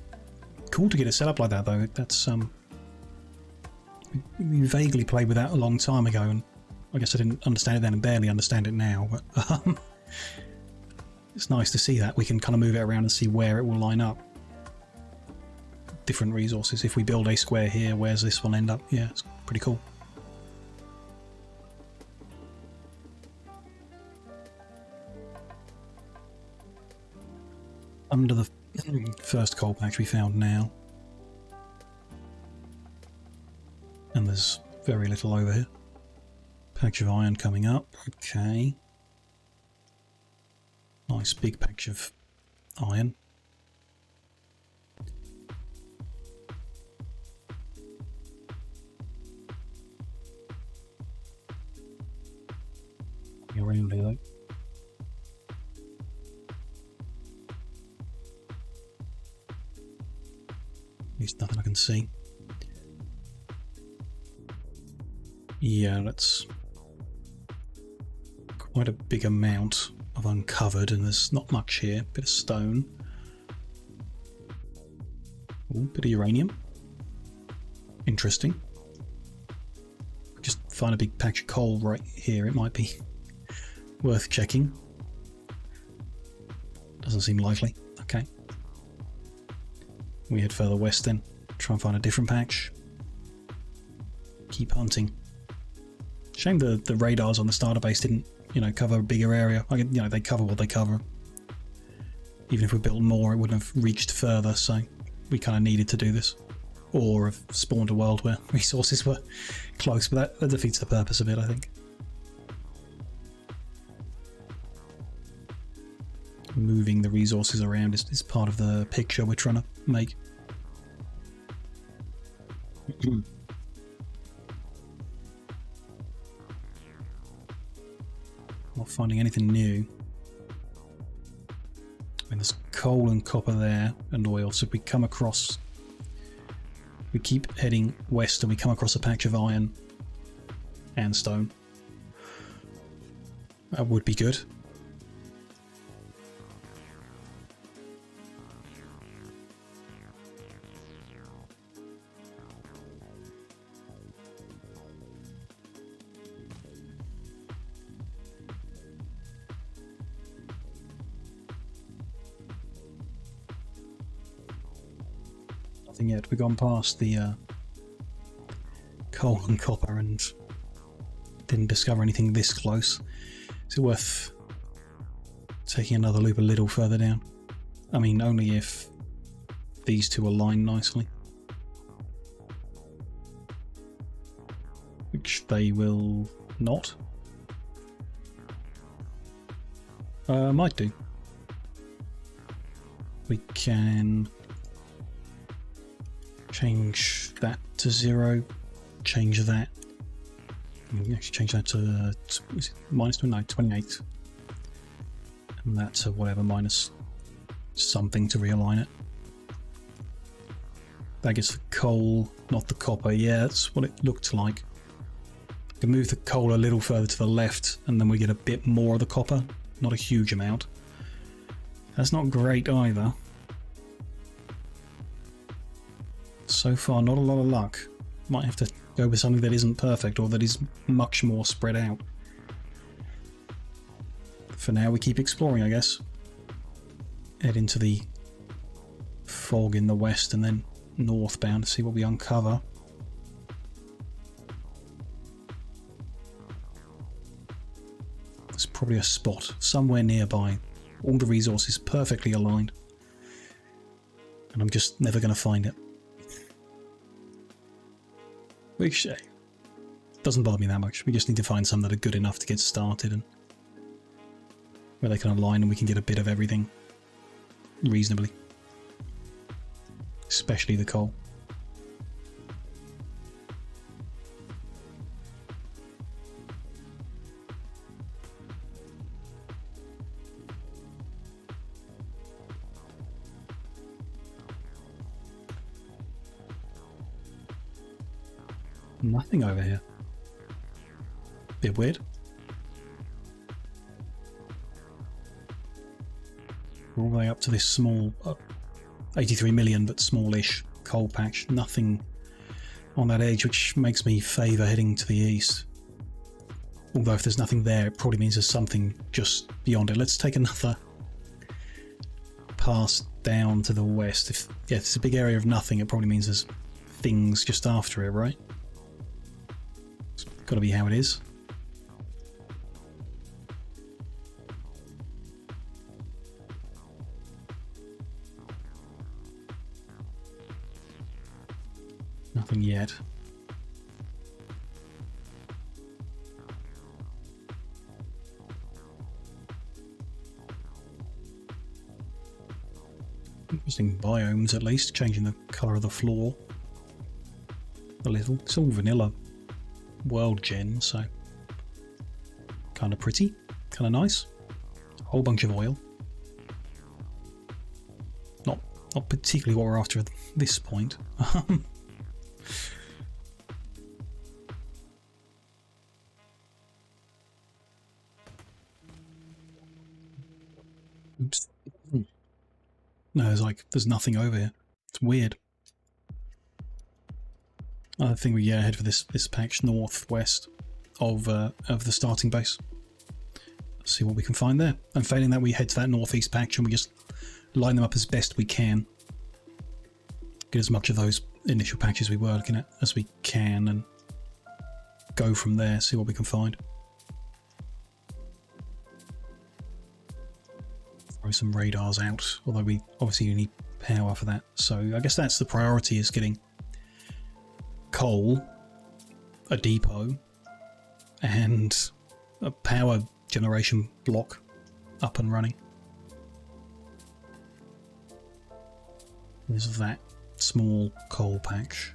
Cool to get it set up like that though. That's we vaguely played with that a long time ago, and I guess I didn't understand it then and barely understand it now, but it's nice to see that we can kind of move it around and see where it will line up. Different resources. If we build a square here, where's this one end up? Yeah, it's pretty cool. Under the first coal patch we found now. And there's very little over here. Patch of iron coming up. Okay. Nice big patch of iron. Around here though. There's nothing I can see. Yeah, that's quite a big amount of uncovered, and there's not much here. Bit of stone. Ooh, bit of uranium. Interesting. Just find a big patch of coal right here. It might be worth checking. Doesn't seem likely. Okay. We head further west then. Try and find a different patch. Keep hunting. Shame the radars on the starter base didn't, you know, cover a bigger area. I mean, you know, they cover what they cover. Even if we built more, it wouldn't have reached further, so we kind of needed to do this. Or have spawned a world where resources were close, but that defeats the purpose of it, I think. Moving the resources around is part of the picture we're trying to make. Not finding anything new. I mean, there's coal and copper there, and oil, so if we come across... We keep heading west and we come across a patch of iron and stone. That would be good. Nothing yet. We've gone past the coal and copper and didn't discover anything this close. Is it worth taking another loop a little further down? I mean, only if these two align nicely. Which they will not. Might do. We can change that to 0, change that. We can actually change that to is it minus no, 28. And that to whatever, minus something to realign it. That gets the coal, not the copper. Yeah, that's what it looked like. We can move the coal a little further to the left and then we get a bit more of the copper. Not a huge amount. That's not great either. So far, not a lot of luck. Might have to go with something that isn't perfect or that is much more spread out. For now, we keep exploring, I guess. Head into the fog in the west and then northbound to see what we uncover. There's probably a spot somewhere nearby. All the resources perfectly aligned. And I'm just never going to find it. Big shame. Doesn't bother me that much. We just need to find some that are good enough to get started and where they can align and we can get a bit of everything reasonably. Especially the coal. Nothing over here. Bit weird. We're all the way up to this small, 83 million, but smallish coal patch. Nothing on that edge, which makes me favour heading to the east. Although if there's nothing there, it probably means there's something just beyond it. Let's take another pass down to the west. If it's a big area of nothing, it probably means there's things just after it, right? It's got to be how it is. Nothing yet. Interesting biomes, at least, changing the colour of the floor a little. It's all vanilla world gen, so kind of pretty, kind of nice. A whole bunch of oil. Not particularly what we're after at this point. Oops. No, there's nothing over here. It's weird. I think we head for this patch northwest of the starting base. See what we can find there. And failing that, we head to that northeast patch and we just line them up as best we can. Get as much of those initial patches we were looking at as we can and go from there, see what we can find. Throw some radars out, although we obviously need power for that. So I guess that's the priority, is getting coal, a depot, and a power generation block up and running. There's that small coal patch.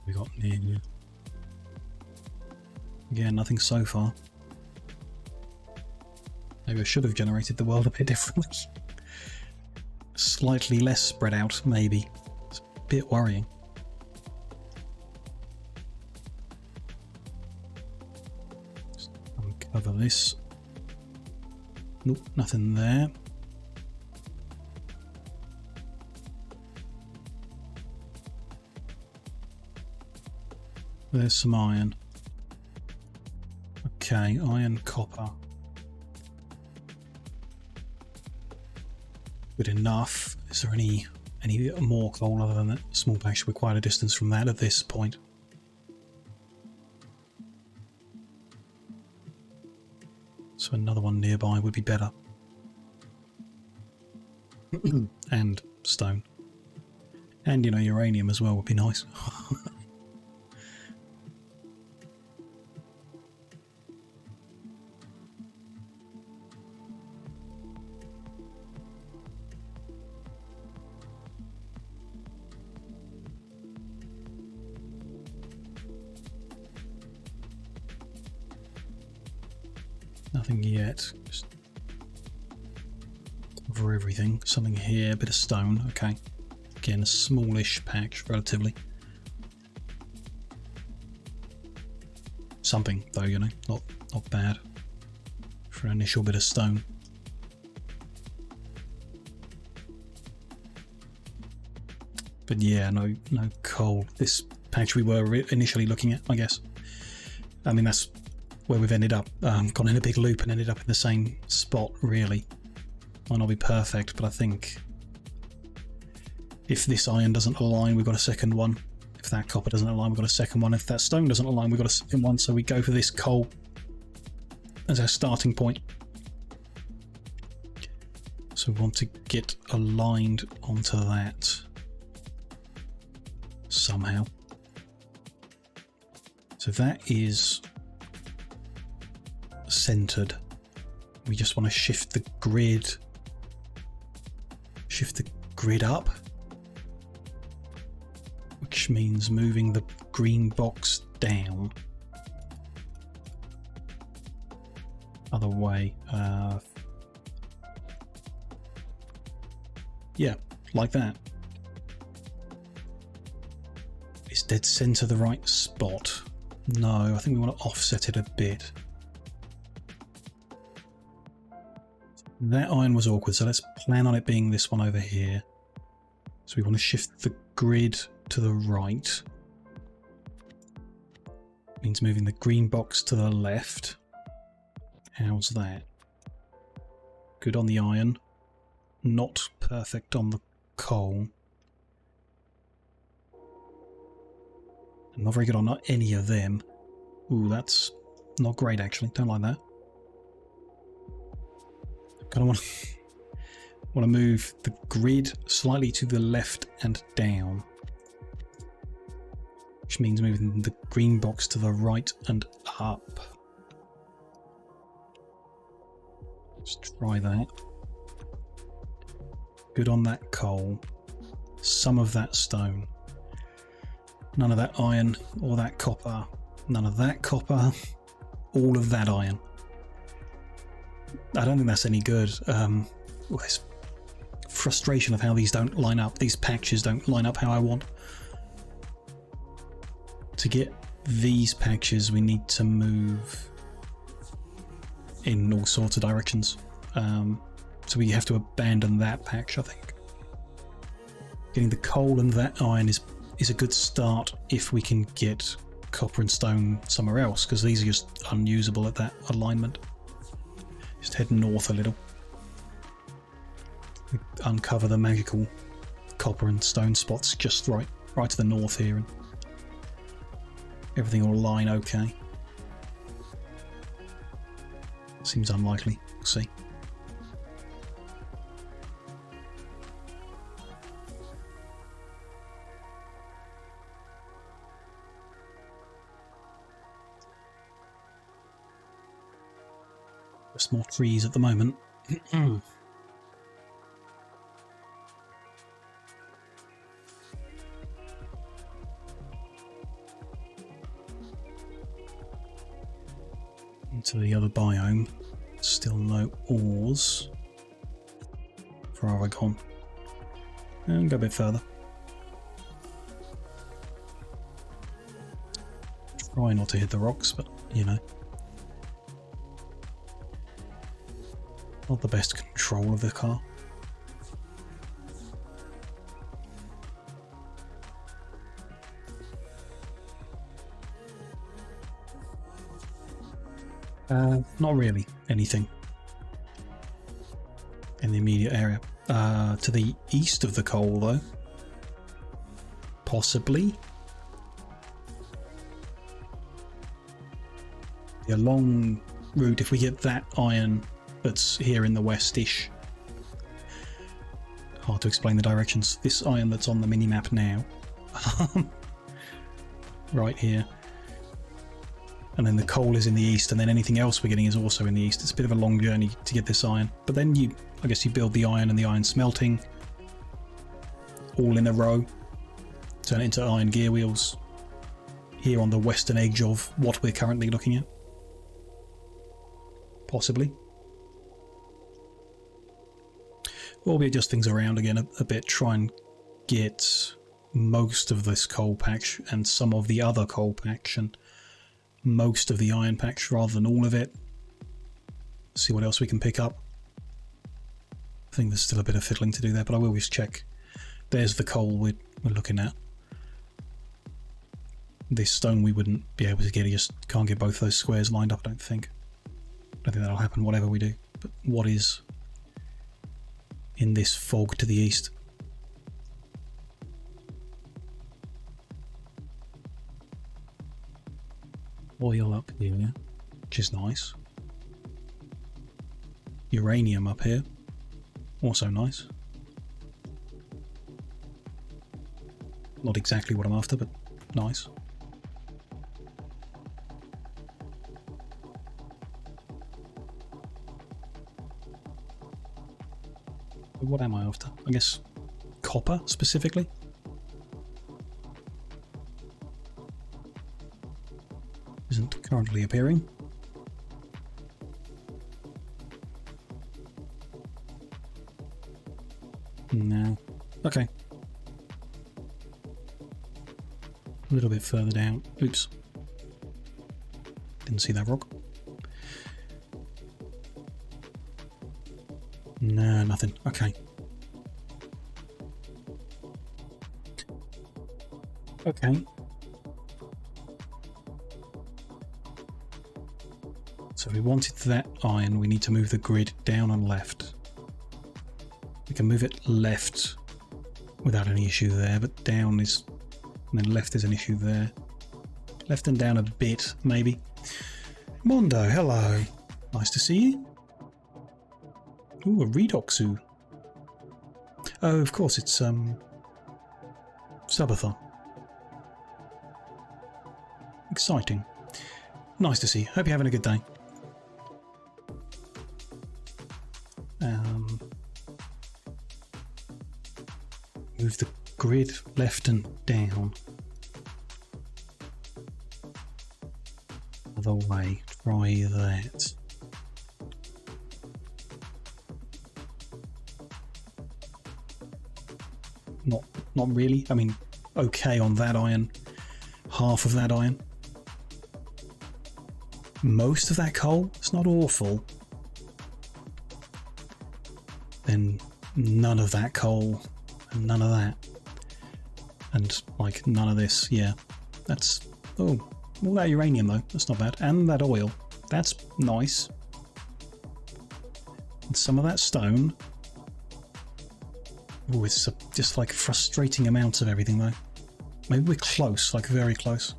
We got near here. Yeah, nothing so far. Maybe I should have generated the world a bit differently. Slightly less spread out, maybe. It's a bit worrying. Just uncover this. Nope, nothing there. There's some iron. Okay, iron, copper. Good enough. Is there any more coal other than that small patch? We're quite a distance from that at this point. So another one nearby would be better. And stone. And, you know, uranium as well would be nice. Nothing yet. Just cover everything. Something here, a bit of stone. Okay. Again, a smallish patch, relatively. Something, though, you know, not bad for an initial bit of stone. But yeah, no coal. This patch we were initially looking at, I guess. I mean, that's where we've ended up. Gone in a big loop and ended up in the same spot, really. Might not be perfect, but I think if this iron doesn't align, we've got a second one. If that copper doesn't align, we've got a second one. If that stone doesn't align, we've got a second one. So we go for this coal as our starting point. So we want to get aligned onto that somehow. So that is centered. We just want to shift the grid up, which means moving the green box down. Other way. Yeah, like that. Is dead center the right spot? No, I think we want to offset it a bit. That iron was awkward, so let's plan on it being this one over here. So we want to shift the grid to the right. Means moving the green box to the left. How's that? Good on the iron. Not perfect on the coal. Not very good on any of them. Ooh, that's not great actually. Don't like that. Kind of want to move the grid slightly to the left and down, which means moving the green box to the right and up. Let's try that. Good on that coal. Some of that stone. None of that iron or that copper. None of that copper. All of that iron. I don't think that's any good. There's frustration of how these don't line up. These patches don't line up how I want. To get these patches, we need to move in all sorts of directions. So we have to abandon that patch, I think. Getting the coal and that iron is a good start if we can get copper and stone somewhere else, because these are just unusable at that alignment. Just head north a little. We uncover the magical copper and stone spots just right to the north here, and everything will align okay. Seems unlikely. We'll see. There's more trees at the moment. Into the other biome. Still no ores for Aragon. And go a bit further. Try not to hit the rocks, but you know. Not the best control of the car. Not really anything in the immediate area. To the east of the coal, though. Possibly. A long route, if we get that iron that's here in the west-ish. Hard to explain the directions. This iron that's on the mini-map now. Right here. And then the coal is in the east, and then anything else we're getting is also in the east. It's a bit of a long journey to get this iron. But then I guess you build the iron and the iron smelting all in a row. Turn it into iron gear wheels here on the western edge of what we're currently looking at. Possibly. Or we adjust things around again a bit, try and get most of this coal patch and some of the other coal patch and most of the iron patch rather than all of it. See what else we can pick up. I think there's still a bit of fiddling to do there, but I will just check. There's the coal we're looking at. This stone we wouldn't be able to get, you just can't get both those squares lined up, I don't think. I don't think that'll happen whatever we do. But what is in this fog to the east? Oil up here, which is nice. Uranium up here. Also nice. Not exactly what I'm after, but nice. What am I after? I guess copper specifically? Isn't currently appearing. No. Okay. A little bit further down. Oops. Didn't see that rock. No, nothing. Okay. Okay. So if we wanted that iron, we need to move the grid down and left. We can move it left without any issue there, but down is... and then left is an issue there. Left and down a bit, maybe. Mondo, hello. Nice to see you. Ooh, a Redoxu. Oh, of course, it's, Subathon. Exciting. Nice to see you. Hope you're having a good day. Move the grid left and down. Other way. Try that. Not really. I mean, okay on that iron. Half of that iron. Most of that coal. It's not awful. Then none of that coal. And none of that. And, like, none of this. Yeah. That's... oh. All that uranium, though. That's not bad. And that oil. That's nice. And some of that stone. Oh, it's just, like, frustrating amounts of everything, though. Maybe we're close. Like, very close.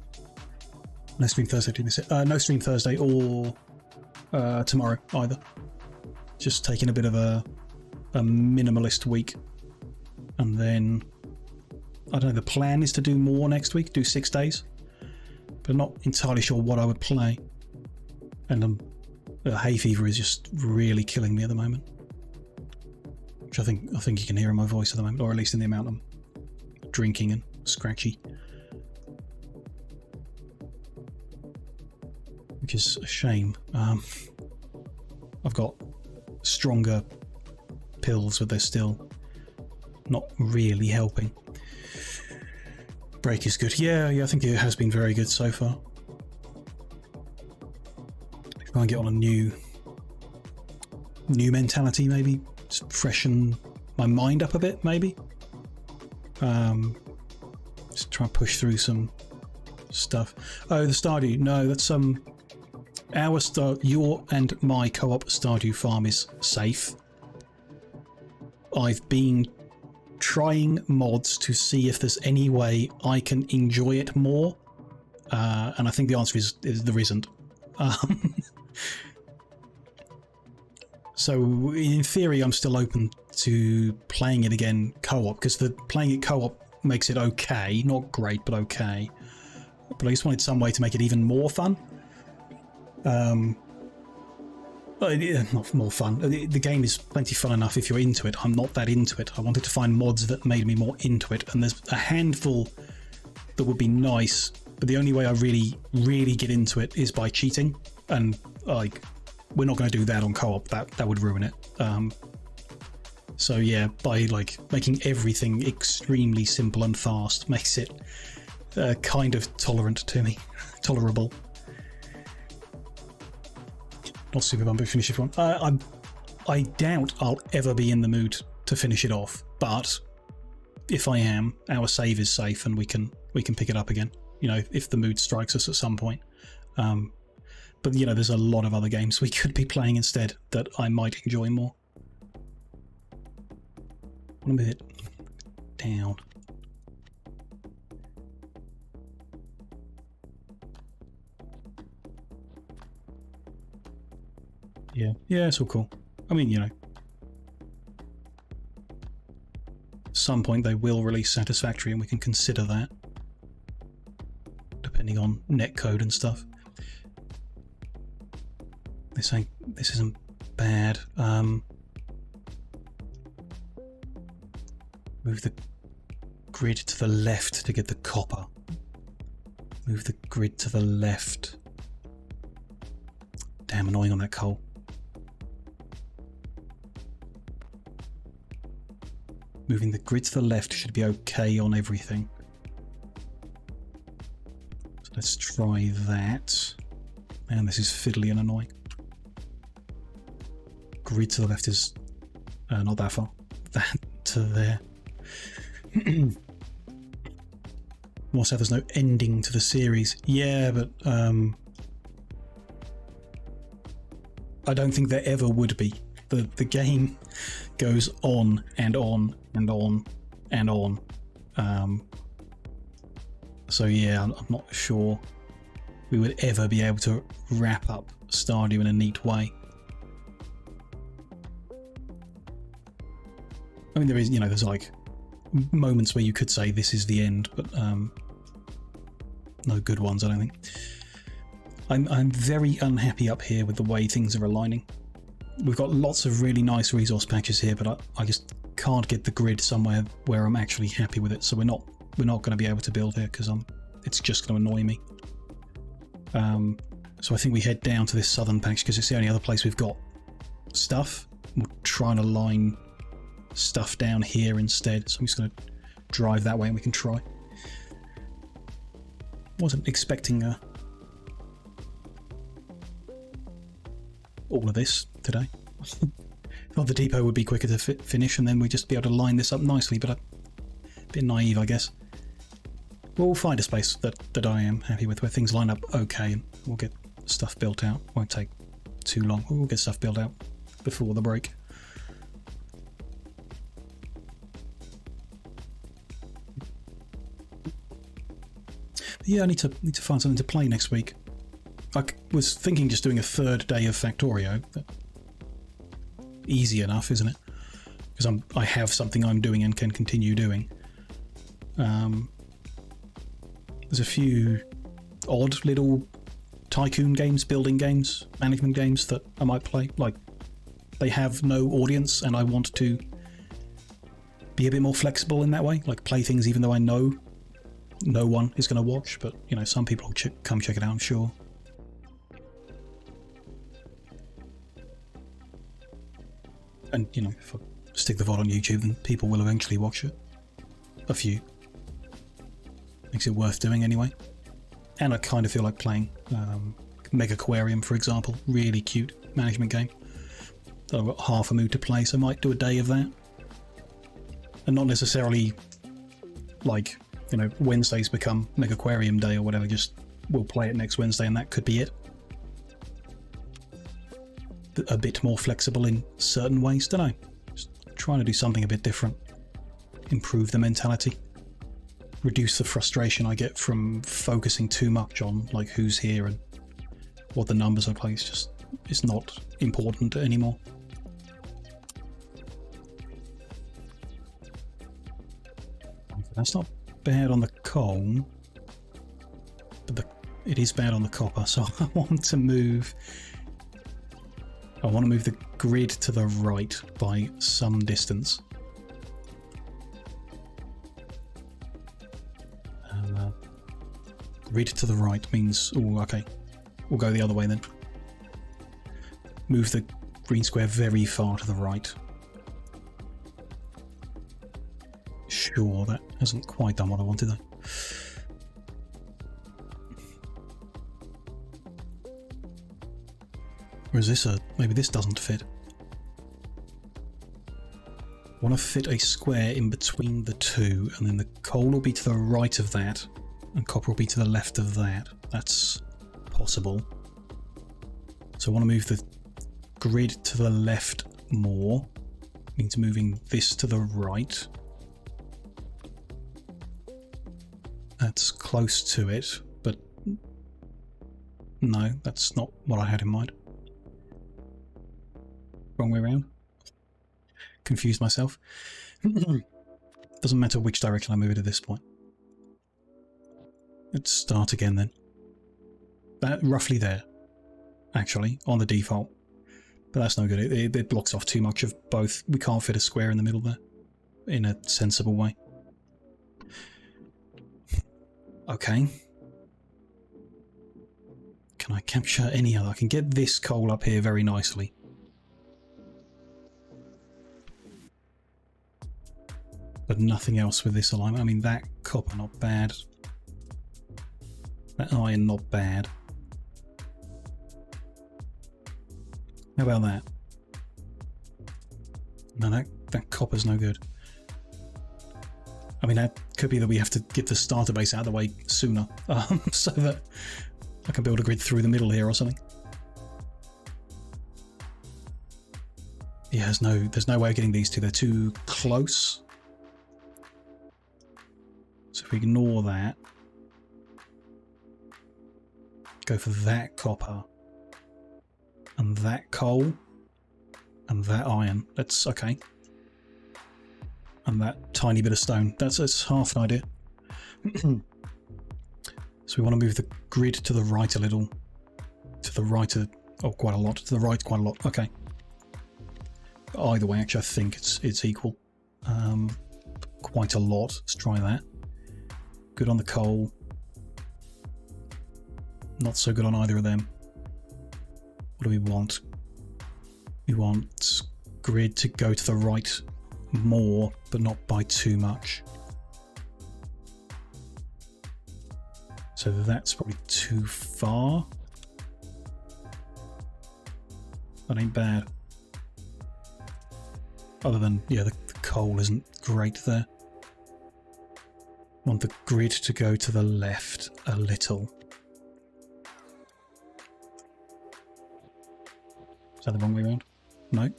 No stream Thursday, did we say? No stream Thursday or tomorrow, either. Just taking a bit of a minimalist week. And then, I don't know, the plan is to do more next week, do 6 days. But I'm not entirely sure what I would play. And hay fever is just really killing me at the moment. Which I think you can hear in my voice at the moment, or at least in the amount I'm drinking and scratchy. Which is a shame. I've got stronger pills, but they're still not really helping. Break is good. Yeah, I think it has been very good so far. Try and get on a new mentality, maybe. Just freshen my mind up a bit, maybe. Just try and push through some stuff. Oh, the Stardew. No, that's your and my co-op Stardew farm is safe. I've been trying mods to see if there's any way I can enjoy it more, and I think the answer is there isn't. So in theory I'm still open to playing it again co-op, because playing it co-op makes it okay, not great but okay, but I just wanted some way to make it even more fun. Not more fun. The game is plenty fun enough if you're into it. I'm not that into it. I wanted to find mods that made me more into it, and there's a handful that would be nice, but the only way I really get into it is by cheating, and like we're not going to do that on co-op. That would ruin it. So yeah, by like making everything extremely simple and fast makes it kind of tolerant to me. Tolerable. Not super bummed to finish it one. I doubt I'll ever be in the mood to finish it off, but if I am, our save is safe and we can pick it up again. You know, if the mood strikes us at some point. But you know, there's a lot of other games we could be playing instead that I might enjoy more. I'm a bit down. Yeah, it's all cool. I mean, you know, some point they will release Satisfactory, and we can consider that, depending on netcode and stuff. This isn't bad. Move the grid to the left to get the copper. Move the grid to the left. Damn annoying on that coal. Moving the grid to the left should be okay on everything. So let's try that. Man, this is fiddly and annoying. Grid to the left is not that far. That to there. Also, there's no ending to the series. Yeah, but I don't think there ever would be. The game goes on and on and on and on. So yeah, I'm not sure we would ever be able to wrap up Stardew in a neat way. I mean, there is, there's like moments where you could say this is the end, but no good ones, I don't think. I'm very unhappy up here with the way things are aligning. We've got lots of really nice resource patches here, but I just can't get the grid somewhere where I'm actually happy with it. So we're not going to be able to build here because it's just going to annoy me. So I think we head down to this southern patch because it's the only other place we've got stuff. We'll try and align stuff down here instead. So I'm just going to drive that way and we can try. Wasn't expecting all of this today. Thought the depot would be quicker to finish and then we'd just be able to line this up nicely, but a bit naive, I guess. We'll find a space that I am happy with, where things line up okay, and we'll get stuff built out. Won't take too long. We'll get stuff built out before the break. But yeah, I need to find something to play next week. I was thinking just doing a third day of Factorio. Easy enough, isn't it? Because I have something I'm doing and can continue doing. There's a few odd little tycoon games, building games, management games that I might play. Like, they have no audience and I want to be a bit more flexible in that way. Like, play things even though I know no one is going to watch, but, some people will come check it out, I'm sure. And, if I stick the VOD on YouTube, then people will eventually watch it. A few. Makes it worth doing anyway. And I kind of feel like playing Mega Aquarium, for example. Really cute management game. So I've got half a mood to play, so I might do a day of that. And not necessarily like, Wednesdays become Mega Aquarium Day or whatever. Just we'll play it next Wednesday and that could be it. A bit more flexible in certain ways, don't know. Just trying to do something a bit different. Improve the mentality. Reduce the frustration I get from focusing too much on like who's here and what the numbers are like. It's not important anymore. That's not bad on the coal, but it is bad on the copper, so I want to move the grid to the right by some distance. Grid to the right means, okay, we'll go the other way then. Move the green square very far to the right. Sure, that hasn't quite done what I wanted though. Or is this maybe this doesn't fit? I want to fit a square in between the two, and then the coal will be to the right of that, and copper will be to the left of that. That's possible. So I want to move the grid to the left more. Means moving this to the right. That's close to it, but no, that's not what I had in mind. Wrong way around. Confused myself. Doesn't matter which direction I move it at this point. Let's start again then. That roughly there, actually, on the default. But that's no good. It blocks off too much of both. We can't fit a square in the middle there in a sensible way. Okay. Can I capture any other? I can get this coal up here very nicely. But nothing else with this alignment. I mean, that copper, not bad. That iron, not bad. How about that? No, that copper's no good. I mean, that could be that we have to get the starter base out of the way sooner, so that I can build a grid through the middle here or something. Yeah, there's no way of getting these two. They're too close. So if we ignore that, go for that copper and that coal and that iron. That's okay. And that tiny bit of stone. That's half an idea. So we want to move the grid to the right a little. To the right, oh, quite a lot. To the right, quite a lot. Okay. Either way, actually, I think it's equal. Quite a lot. Let's try that. Good on the coal. Not so good on either of them. What do we want? We want grid to go to the right more, but not by too much. So that's probably too far. That ain't bad. Other than, yeah, the coal isn't great there. Want the grid to go to the left a little. Is that the wrong way around? No.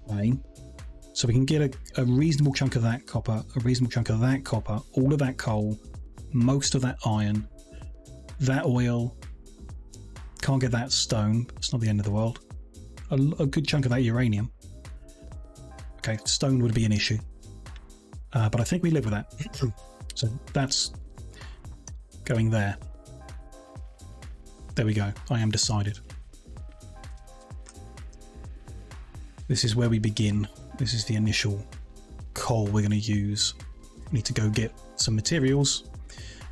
Okay. So we can get a reasonable chunk of that copper, a reasonable chunk of that copper, all of that coal, most of that iron, that oil. Can't get that stone. It's not the end of the world. A good chunk of that uranium. Okay, stone would be an issue. But I think we live with that. So that's going there. There we go. I am decided. This is where we begin. This is the initial coal we're going to use. We need to go get some materials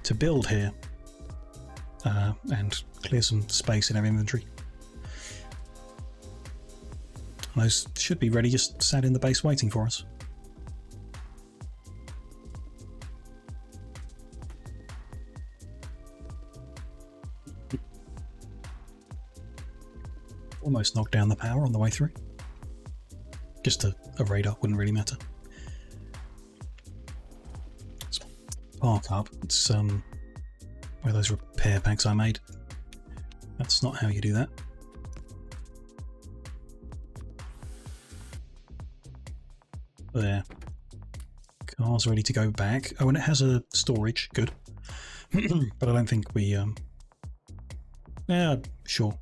to build here. And clear some space in our inventory. Those should be ready, just sat in the base waiting for us. Almost knocked down the power on the way through. Just a radar, wouldn't really matter. Let's park up. It's where those repair packs I made. That's not how you do that. There. Car's ready to go back. Oh, and it has a storage. Good. But I don't think we... yeah, sure.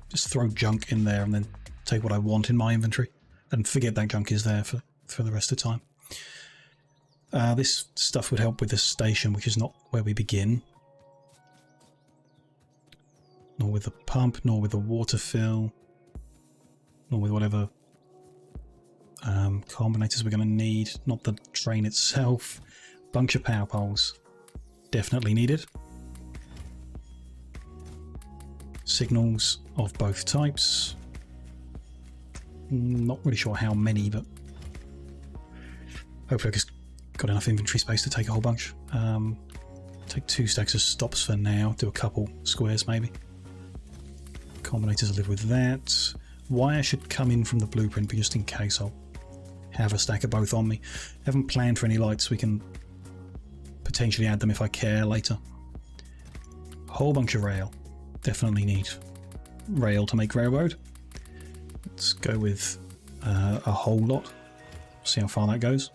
Just throw junk in there and then take what I want in my inventory. And forget that junk is there for the rest of the time. This stuff would help with the station, which is not where we begin. Nor with the pump, nor with the water fill. Nor with whatever... combinators we're going to need, not the train itself. Bunch of power poles, definitely needed. Signals of both types. Not really sure how many, but hopefully I've just got enough inventory space to take a whole bunch. Take 2 stacks of stops for now, do a couple squares maybe. Combinators will live with that. Wire should come in from the blueprint, but just in case I'll have a stack of both on me. Haven't planned for any lights. We can potentially add them if I care later. Whole bunch of rail. Definitely need rail to make railroad. Let's go with a whole lot. See how far that goes.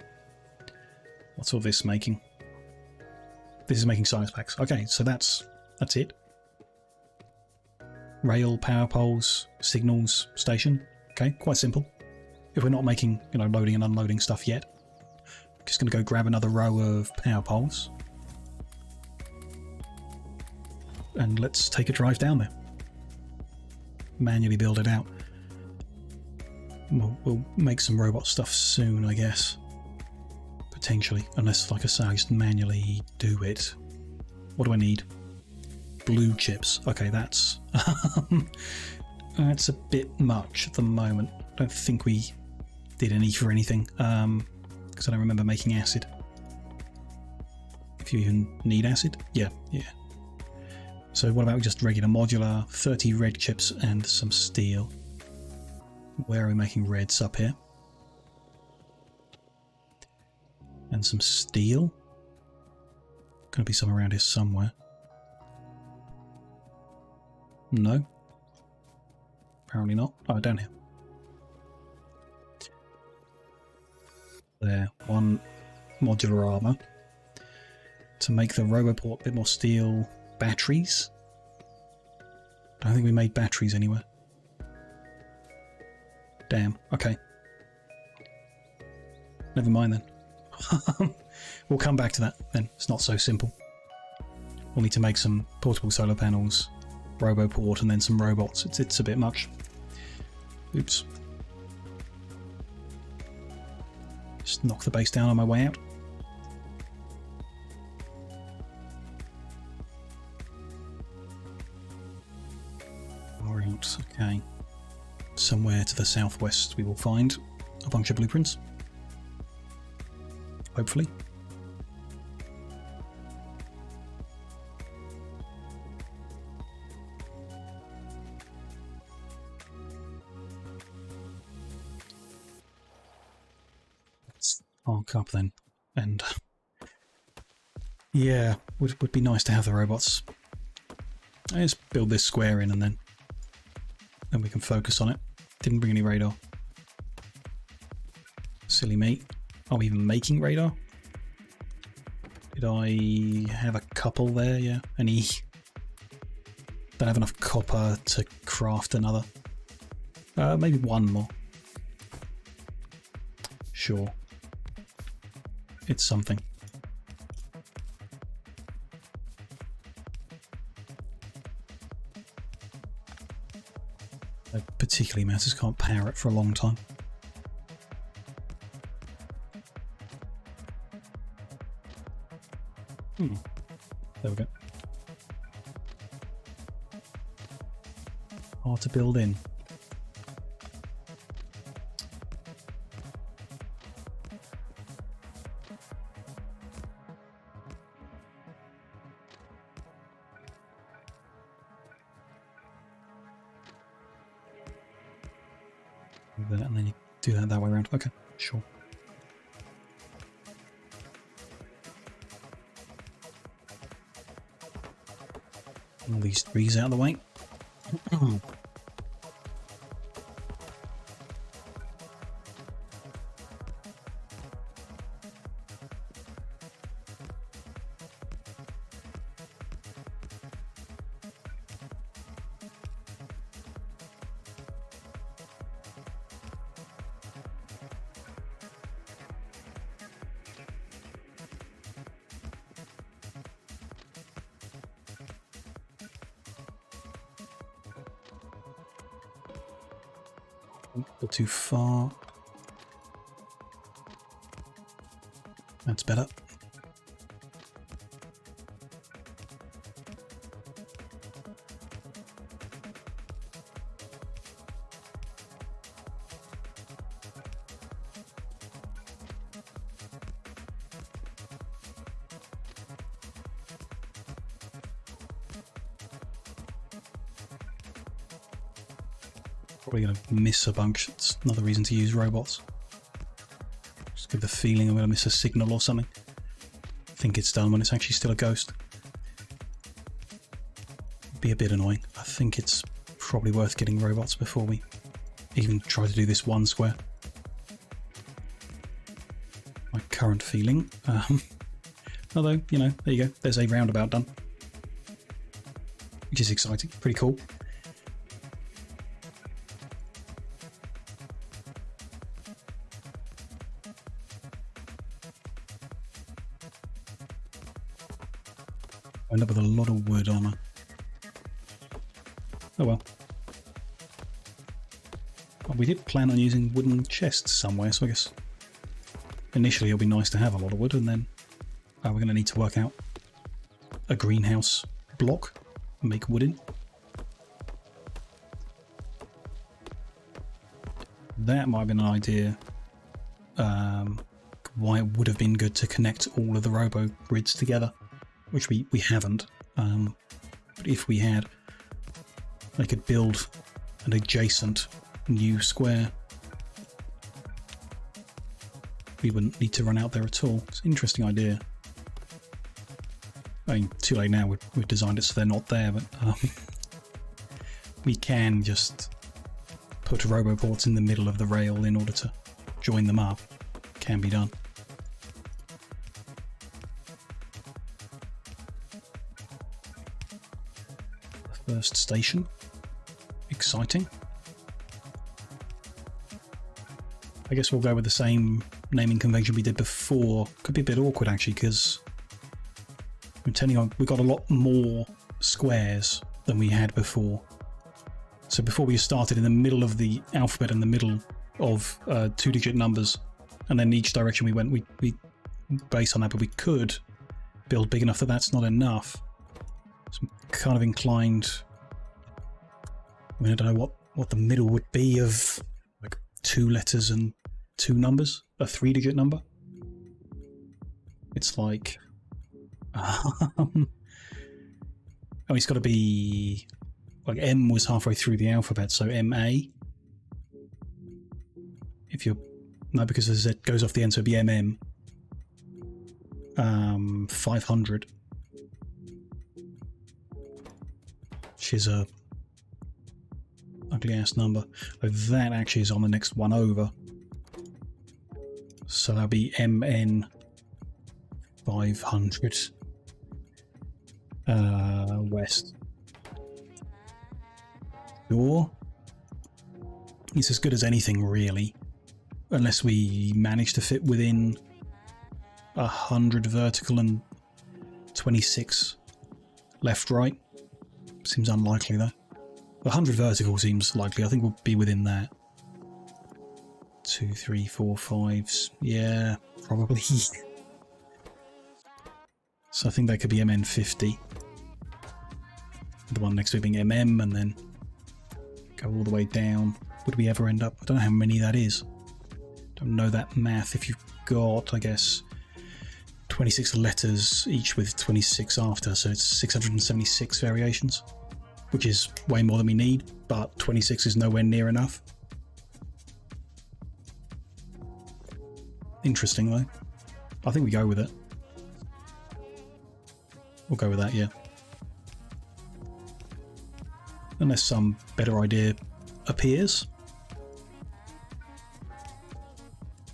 What's all this making? This is making science packs. Okay, so that's it. Rail, power poles, signals, station. Okay, quite simple. if we're not making, you know, loading and unloading stuff yet, I'm just going to go grab another row of power poles. And let's take a drive down there. Manually build it out. We'll make some robot stuff soon, I guess. Potentially. Unless, like I say, I just manually do it. What do I need? Blue chips. Okay, that's... that's a bit much at the moment. I don't think we did any for anything. Because I don't remember making acid. If you even need acid? Yeah. So what about just regular modular, 30 red chips and some steel? Where are we making reds? Up here? And some steel? Gonna be some around here somewhere. No? Apparently not. Oh, down here. There. One modular armor. To make the Roboport a bit more steel. Batteries? I don't think we made batteries anywhere. Damn. Okay. Never mind then. We'll come back to that then. It's not so simple. We'll need to make some portable solar panels, Roboport, and then some robots. It's a bit much. Oops. Just knock the base down on my way out. Alright, okay. Somewhere to the southwest we will find a bunch of blueprints. Hopefully. Let's park up then. And yeah, would be nice to have the robots. Let's build this square in and then we can focus on it. Didn't bring any radar. Silly me. Are we even making radar? Did I have a couple there? Yeah. Any? Don't have enough copper to craft another. Maybe one more. Sure. It's something. It particularly matters, can't power it for a long time. There we go. Hard to build in. And then you do that way around. Okay, sure. All these trees out of the way. Not too far. That's better. Probably going to miss a bunch. It's another reason to use robots. Just give the feeling I'm going to miss a signal or something. Think it's done when it's actually still a ghost. Be a bit annoying. I think it's probably worth getting robots before we even try to do this one square. My current feeling. Although, you know, there you go. There's a roundabout done. Which is exciting. Pretty cool. End up with a lot of wood on her. Oh well. Well, we did plan on using wooden chests somewhere, so I guess initially it'll be nice to have a lot of wood, and then we're going to need to work out a greenhouse block and make wood in. That might have been an idea. Why it would have been good to connect all of the robo grids together, which we haven't. But if we had, they could build an adjacent new square. We wouldn't need to run out there at all. It's an interesting idea. I mean, too late now. We've designed it so they're not there, but we can just put roboports in the middle of the rail in order to join them up. Can be done. First station. Exciting. I guess we'll go with the same naming convention we did before. Could be a bit awkward actually, because I'm telling you, we've got a lot more squares than we had before. So before we started in the middle of the alphabet and the middle of 2-digit numbers, and then each direction we went, we based on that, but we could build big enough that that's not enough. So I'm kind of inclined. I mean, I don't know what the middle would be of like 2 letters and 2 numbers, a 3-digit number. It's like, oh, it's got to be like M was halfway through the alphabet, so MA. If you're no, because the Z goes off the end, so it'd be MM. 500. Which is a ugly ass number. But that actually is on the next one over. So that'll be MN 500. West. Sure. It's as good as anything, really. Unless we manage to fit within 100 vertical and 26 left-right. Seems unlikely, though. 100 vertical seems likely. I think we'll be within that. 2, 3, 4, 5. Yeah, probably. So I think that could be MN50. The one next to it being MM, and then go all the way down. Would we ever end up? I don't know how many that is. Don't know that math. If you've got, I guess, 26 letters, each with 26 after, so it's 676 variations, which is way more than we need, but 26 is nowhere near enough. Interesting, though. I think we go with it. We'll go with that, yeah. Unless some better idea appears.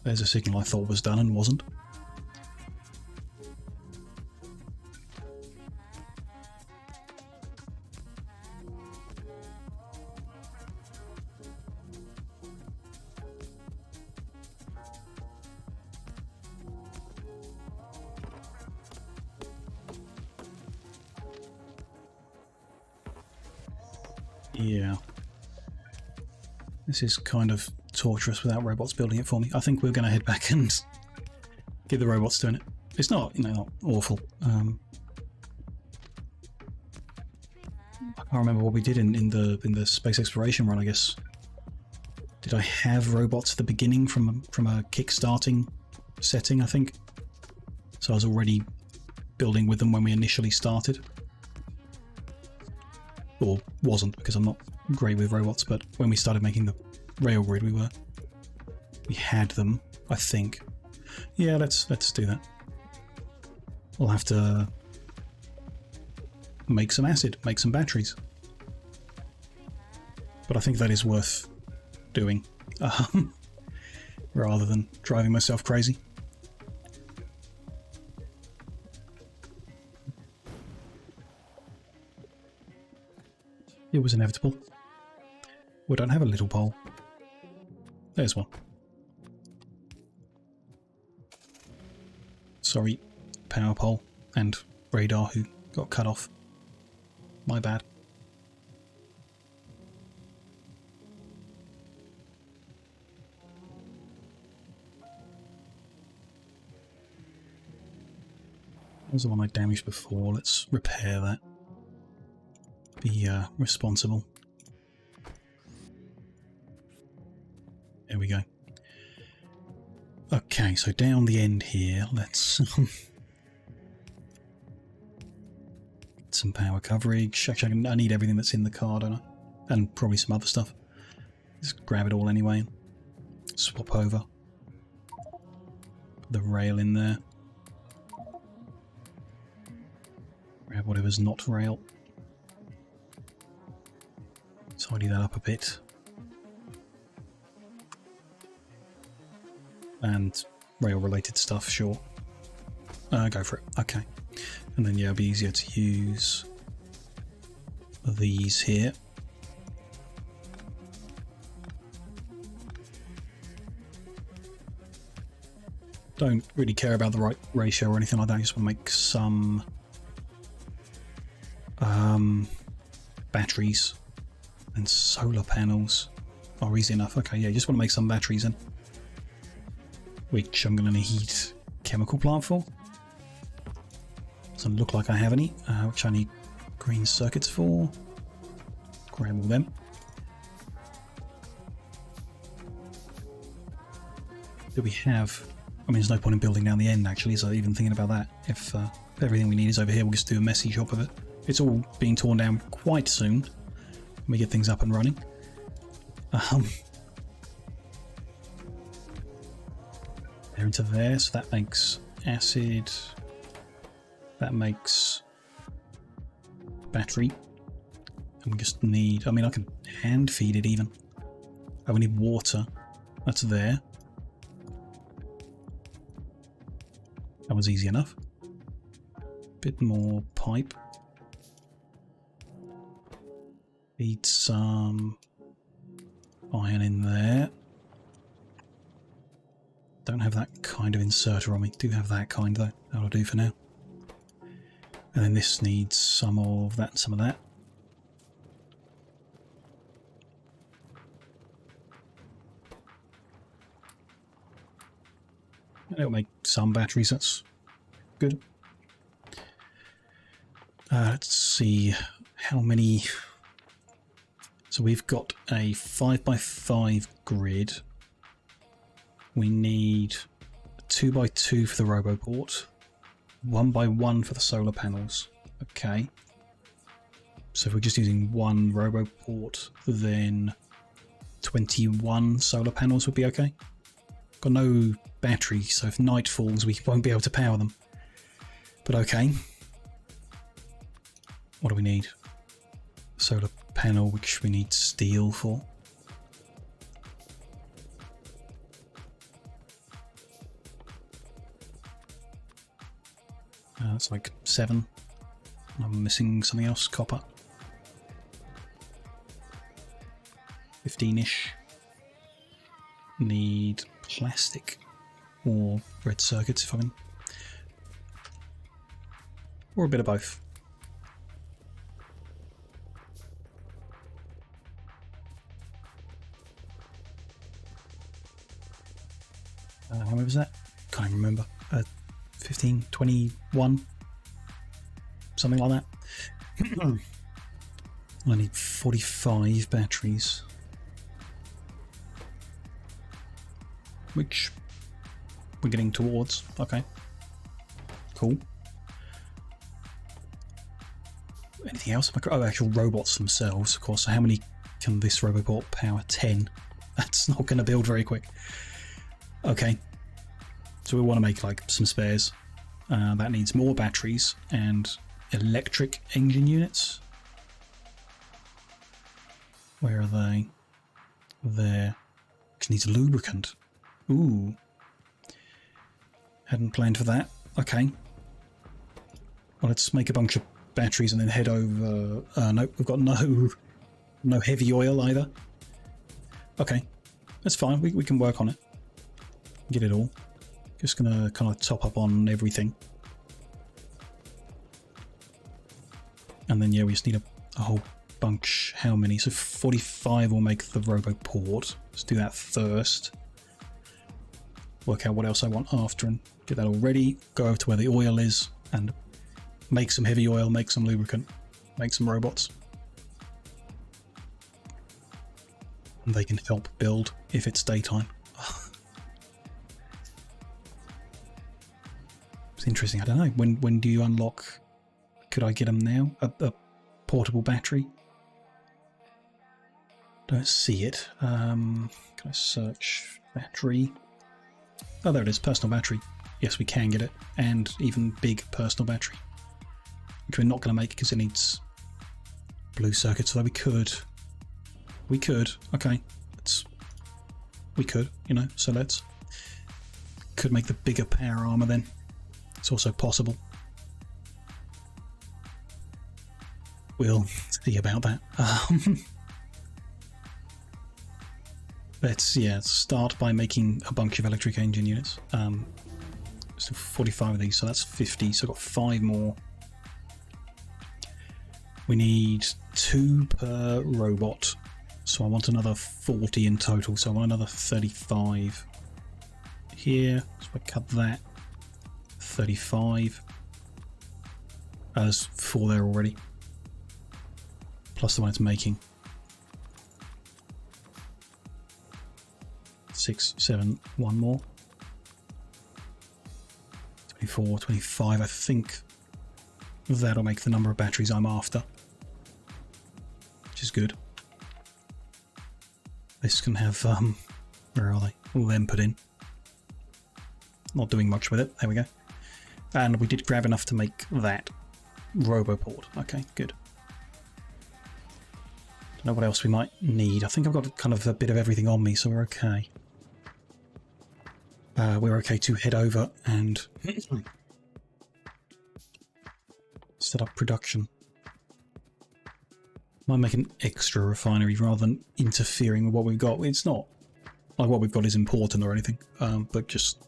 There's a signal I thought was done and wasn't. Yeah. This is kind of torturous without robots building it for me. I think we're going to head back and get the robots doing it. It's not, not awful. I can't remember what we did in the space exploration run, I guess. Did I have robots at the beginning from a kickstarting setting, I think? So I was already building with them when we initially started. Or wasn't, because I'm not great with robots, but when we started making the rail grid, we had them, I think. Yeah, let's do that. We'll have to make some acid, make some batteries. But I think that is worth doing, rather than driving myself crazy. It was inevitable. We don't have a little pole. There's one. Sorry, power pole and radar who Got cut off. My bad. That was the one I damaged before. Let's repair that. Be responsible. There we go. Okay, so down the end here, let's some power coverage. Actually, I need everything that's in the car, don't I? And probably some other stuff. Just grab it all anyway. Swap over. Put the rail in there. Grab whatever's not rail. Tidy that up a bit. And rail related stuff, sure. Go for it. Okay. And then yeah, it'll be easier to use these here. Don't really care about the right ratio or anything like that. I just want to make some batteries and solar panels. Oh, easy enough. Okay, yeah, just want to make some batteries in, which I'm going to need chemical plant for. Doesn't look like I have any, which I need green circuits for. Grab all them. Do we have... I mean, there's no point in building down the end, actually, so even thinking about that. If everything we need is over here, we'll just do a messy job of it. It's all being torn down quite soon when we get things up and running. There into there, so that makes acid. That makes battery. And we just need... I mean, I can hand feed it even. Oh, we need water. That's there. That was easy enough. Bit more pipe. Need some iron in there. Don't have that kind of inserter on me. Do have that kind though. That'll do for now. And then this needs some of that and some of that. It'll make some batteries, that's good. Let's see how many... So we've got a 5x5 grid. We need a 2x2 for the roboport, 1x1 for the solar panels. Okay. So if we're just using one roboport, then 21 solar panels would be okay. Got no battery, so if night falls we won't be able to power them. But okay. What do we need? Solar panel, which we need steel for. That's like 7. I'm missing something else. Copper. 15-ish. Need plastic or red circuits if I can. Or a bit of both. How many was that? Can't even remember. 15, 21, something like that. I need 45 batteries, which we're getting towards. Okay, cool. Anything else? Oh, actual robots themselves, of course. So how many can this robot power? 10. That's not going to build very quick. Okay, so we want to make like some spares. That needs more batteries and electric engine units. Where are they? There. Which needs lubricant. Ooh. Hadn't planned for that. Okay. Well, let's make a bunch of batteries and then head over... nope, we've got no heavy oil either. Okay, that's fine. We can work on it. Get it all. Just gonna kind of top up on everything. And then, yeah, we just need a whole bunch. How many? So 45 will make the roboport. Let's do that first. Work out what else I want after and get that all ready. Go over to where the oil is and make some heavy oil, make some lubricant, make some robots. And they can help build if it's daytime. It's interesting. I don't know. When do you unlock? Could I get them now? A portable battery? Don't see it. Can I search battery? Oh, there it is. Personal battery. Yes, we can get it. And even big personal battery. Which we're not going to make because it needs blue circuits, although we could. We could. Okay. We could, you know, so let's. Could make the bigger power armor then. It's also possible. We'll see about that. Let's start by making a bunch of electric engine units. So 45 of these, so that's 50. So I've got 5 more. We need 2 per robot. So I want another 40 in total. So I want another 35 here. So I cut that. 35. There's 4 there already. Plus the one it's making. 6, 7, 1 more. 24, 25. I think that'll make the number of batteries I'm after. Which is good. This can have, where are they? All them put in. Not doing much with it. There we go. And we did grab enough to make that roboport. Okay, good. Don't know what else we might need. I think I've got kind of a bit of everything on me, so we're okay. We're okay to head over and set up production. Might make an extra refinery rather than interfering with what we've got. It's not like what we've got is important or anything, but just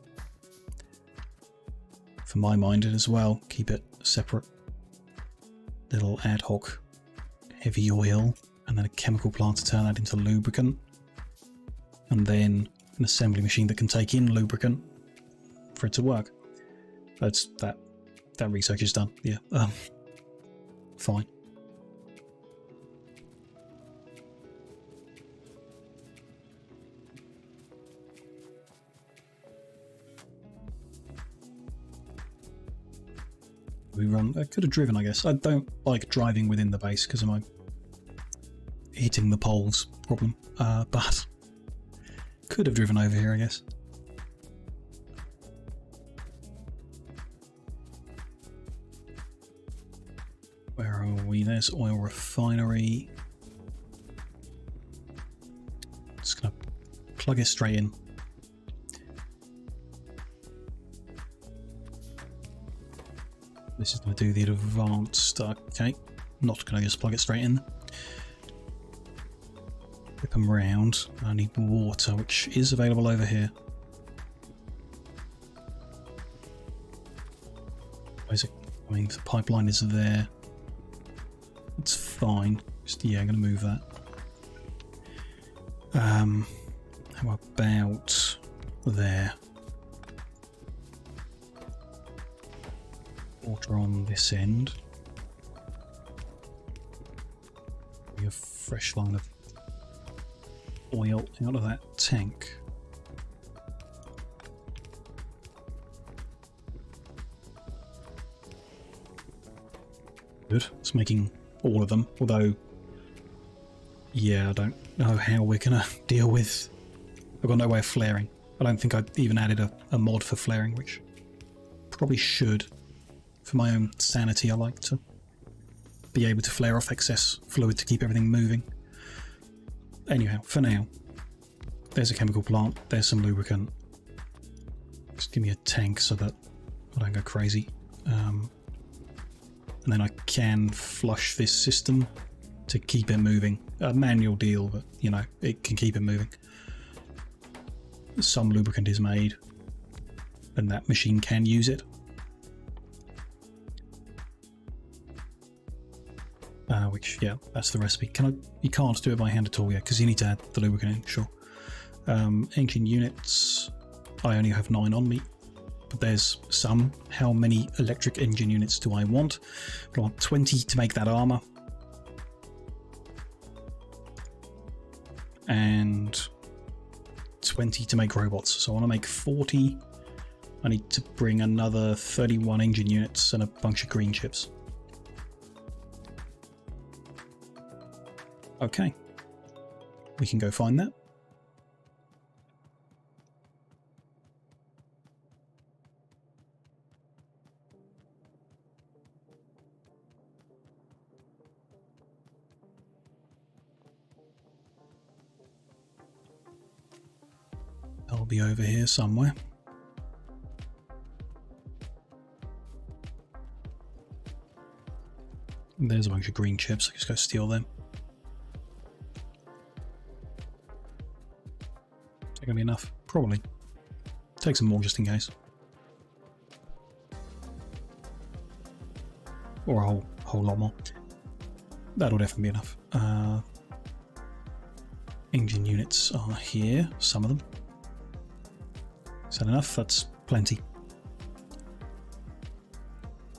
for my mind as well, keep it separate. Little ad hoc heavy oil, and then a chemical plant to turn that into lubricant, and then an assembly machine that can take in lubricant for it to work. That's that research is done. Yeah, fine. We run. I could have driven, I guess. I don't like driving within the base because of my hitting the poles problem, but could have driven over here, I guess. Where are we? There's oil refinery. Just gonna plug it straight in. This is going to do the advanced. Okay, not going to just plug it straight in. Flip them round. I need water, which is available over here. Where's it? I mean, the pipeline is there. It's fine. Just, yeah, I'm going to move that. How about there? Water on this end. A fresh line of oil out of that tank. Good. It's making all of them, although yeah, I don't know how we're gonna deal with. I've got no way of flaring. I don't think I've even added a mod for flaring, which probably should. For my own sanity, I like to be able to flare off excess fluid to keep everything moving. Anyhow, for now, there's a chemical plant, there's some lubricant. Just give me a tank so that I don't go crazy. And then I can flush this system to keep it moving. A manual deal, but you know, it can keep it moving. Some lubricant is made, and that machine can use it. each. Yeah, that's the recipe. You can't do it by hand at all, yeah, because you need to add the lubricant in, sure. Engine units, I only have 9 on me, but there's some. How many electric engine units do I want? I want 20 to make that armor. And 20 to make robots. So I want to make 40. I need to bring another 31 engine units and a bunch of green chips. Okay. We can go find that. I'll be over here somewhere. There's a bunch of green chips. Let's go steal them. Is that gonna be enough? Probably. Take some more just in case. Or a whole lot more. That'll definitely be enough. Engine units are here, some of them. Is that enough? That's plenty.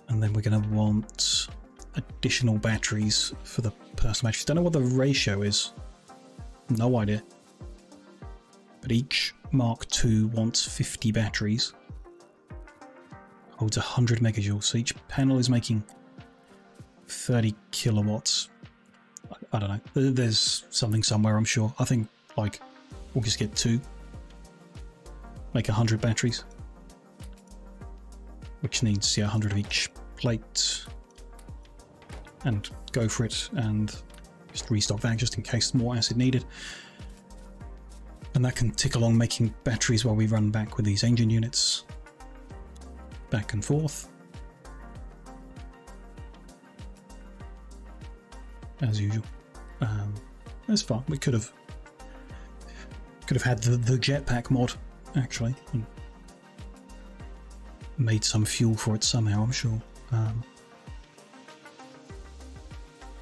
And then we're going to want additional batteries for the personal batteries. Don't know what the ratio is. No idea. But each Mark II wants 50 batteries. Holds 100 megajoules. So each panel is making 30 kilowatts. I don't know. There's something somewhere, I'm sure. I think, like, we'll just get 2. Make 100 batteries. Which needs, yeah, 100 of each plate. And go for it. And just restock that just in case more acid needed. And that can tick along making batteries while we run back with these engine units. Back and forth. As usual. That's fine. We could have had the jetpack mod, actually, and made some fuel for it somehow, I'm sure.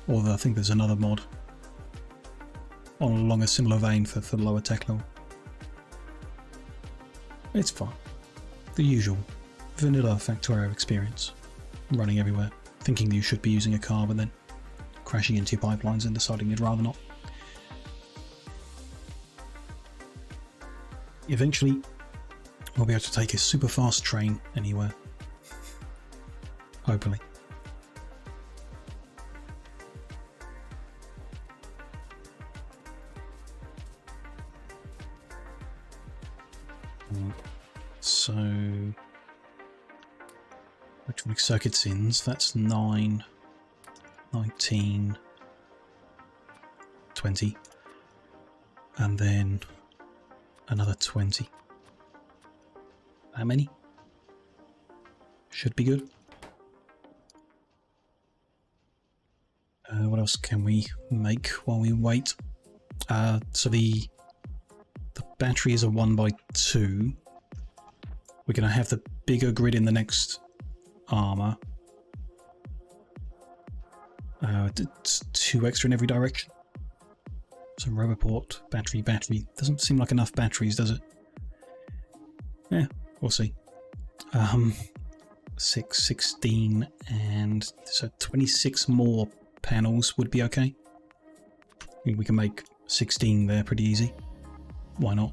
Or I think there's another mod along a similar vein for lower tech level. It's fine. The usual vanilla Factorio experience. Running everywhere, thinking you should be using a car, but then crashing into your pipelines and deciding you'd rather not. Eventually, we'll be able to take a super fast train anywhere. Hopefully. So, electronic circuits ins, that's 9, 19, 20, and then another 20. How many? Should be good. What else can we make while we wait? So the battery is a 1x2. We're going to have the bigger grid in the next armor. It's 2 extra in every direction. So Roboport, battery. Doesn't seem like enough batteries, does it? Yeah, we'll see. 6, 16, and so 26 more panels would be okay. I mean, we can make 16 there pretty easy. Why not?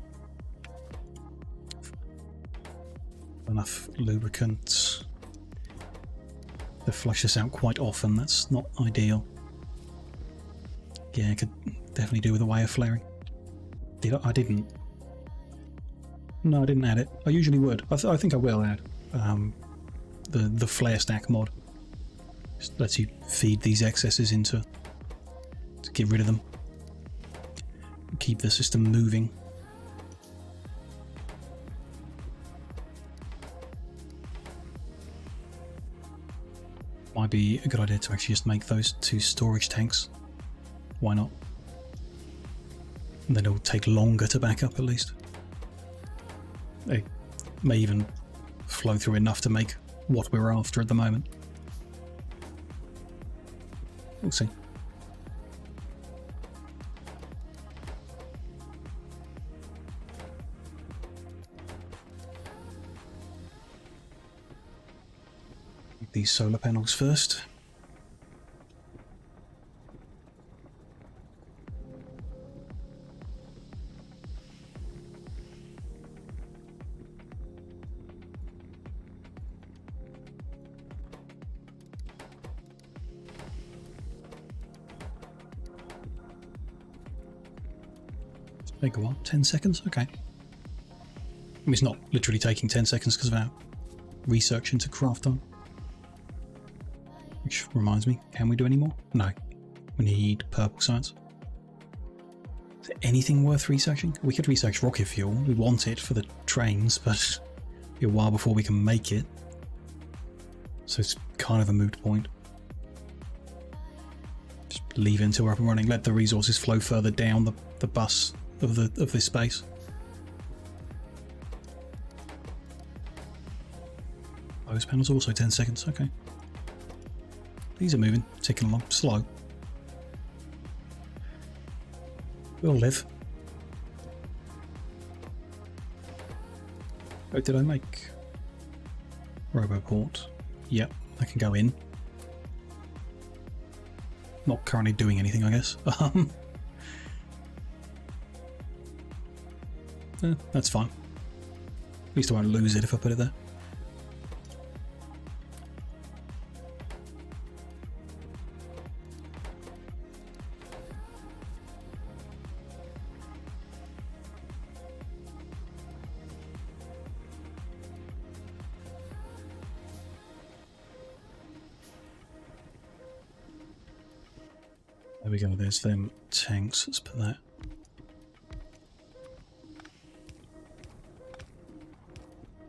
Enough lubricant. They flush this out quite often. That's not ideal. Yeah, I could definitely do with a way of flaring. I didn't. No, I didn't add it. I usually would. I think I will add the flare stack mod. Just lets you feed these excesses into to get rid of them. Keep the system moving. Might be a good idea to actually just make those 2 storage tanks. Why not? And then it'll take longer to back up at least. They may even flow through enough to make what we're after at the moment. We'll see. make these solar panels first. Take a while, 10 seconds, okay. I mean, it's not literally taking 10 seconds because of our research into craft time. Which reminds me, can we do any more? No. We need purple science. Is there anything worth researching? We could research rocket fuel. We want it for the trains, but it'll be a while before we can make it. So it's kind of a moot point. Just leave it until we're up and running. Let the resources flow further down the bus of this space. Those panels also 10 seconds, okay. These are moving, ticking along, slow. We'll live. What did I make? Roboport. Yep, I can go in. Not currently doing anything, I guess. That's fine. At least I won't lose it if I put it there. There we go, there's them tanks. Let's put that.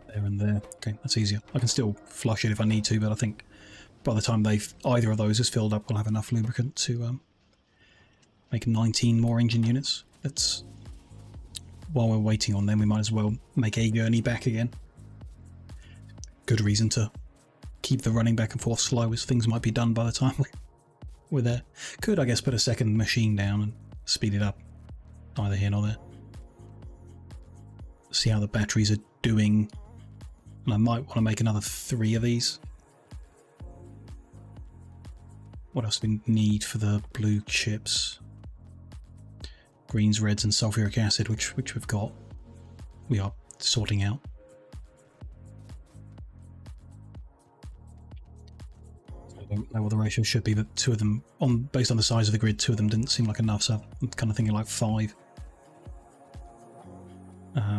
There and there. Okay, that's easier. I can still flush it if I need to, but I think by the time either of those is filled up, we'll have enough lubricant to make 19 more engine units. Let's, while we're waiting on them, we might as well make a gurney back again. Good reason to keep the running back and forth slow, as things might be done by the time we're there. Could, I guess, put a second machine down and speed it up, either here nor there. See how the batteries are doing. And I might want to make another 3 of these. What else do we need for the blue chips? Greens, reds, and sulfuric acid, which we've got. We are sorting out. I don't know what the ratio should be, but 2 of them, based on the size of the grid, 2 of them didn't seem like enough, so I'm kind of thinking like 5.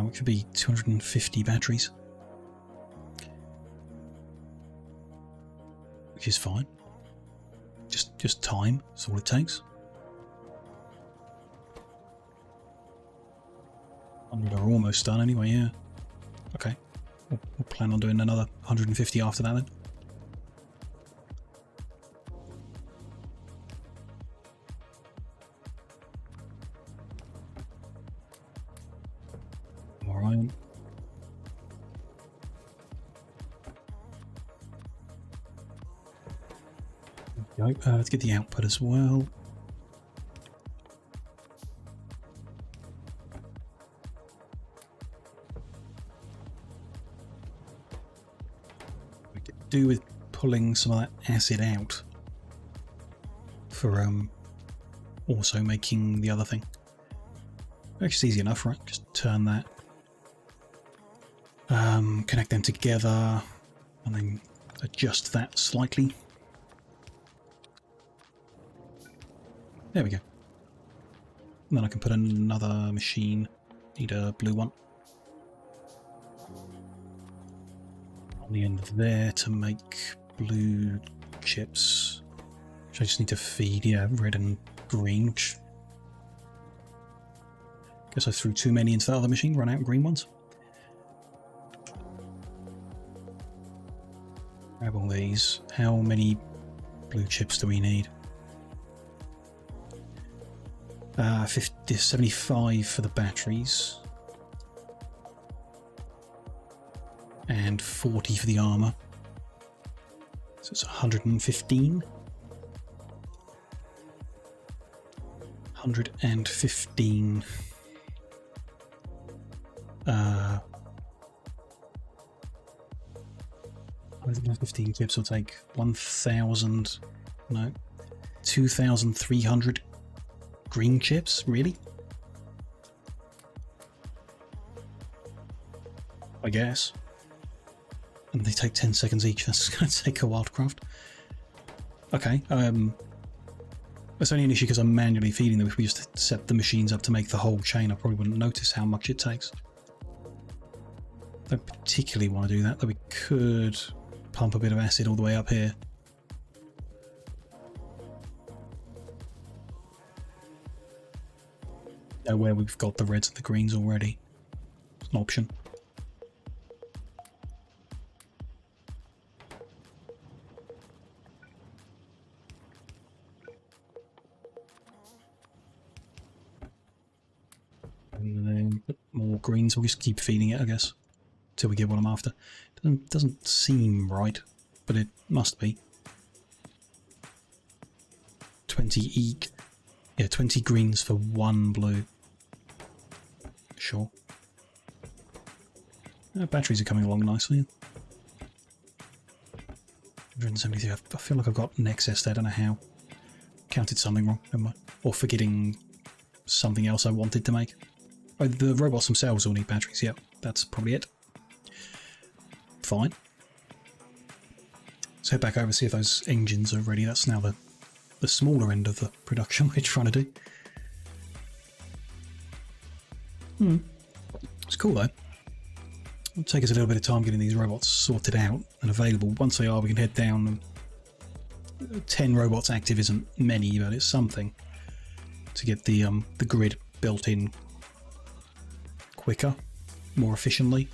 Which would be 250 batteries. Which is fine. Just time, that's all it takes. 100 are almost done anyway, yeah. Okay. We'll plan on doing another 150 after that then. More iron. Let's get the output as well. We could do with pulling some of that acid out for also making the other thing. Actually, it's easy enough, right? Just turn that, connect them together, and then adjust that slightly. There we go. And then I can put another machine. Need a blue one. On the end of there to make blue chips. Which I just need to feed, yeah, red and green, which... Guess I threw too many into that other machine, run out of green ones. Grab all these. How many blue chips do we need? 75 for the batteries. And 40 for the armor. So it's 115. 115. 15 chips will take 1,000, no, 2,300 green chips, really? I guess. And they take 10 seconds each, that's going to take a while to craft. Okay, that's only an issue because I'm manually feeding them. If we just set the machines up to make the whole chain, I probably wouldn't notice how much it takes. Don't particularly want to do that, though we could pump a bit of acid all the way up here. Now where we've got the reds and the greens already. It's an option. And then put more greens, we'll just keep feeding it, I guess, till we get what I'm after. Doesn't seem right, but it must be. 20 each. Yeah, 20 greens for 1 blue. Sure. Batteries are coming along nicely. 173. I feel like I've got an excess there. I don't know how. Counted something wrong. Never mind. Or forgetting something else I wanted to make. Oh, the robots themselves all need batteries. Yep, that's probably it. Fine. Let's head back over and see if those engines are ready. That's now the smaller end of the production we're trying to do. It's cool though. It'll take us a little bit of time getting these robots sorted out and available. Once they are, we can head down. 10 robots active isn't many, but it's something to get the grid built in quicker, more efficiently,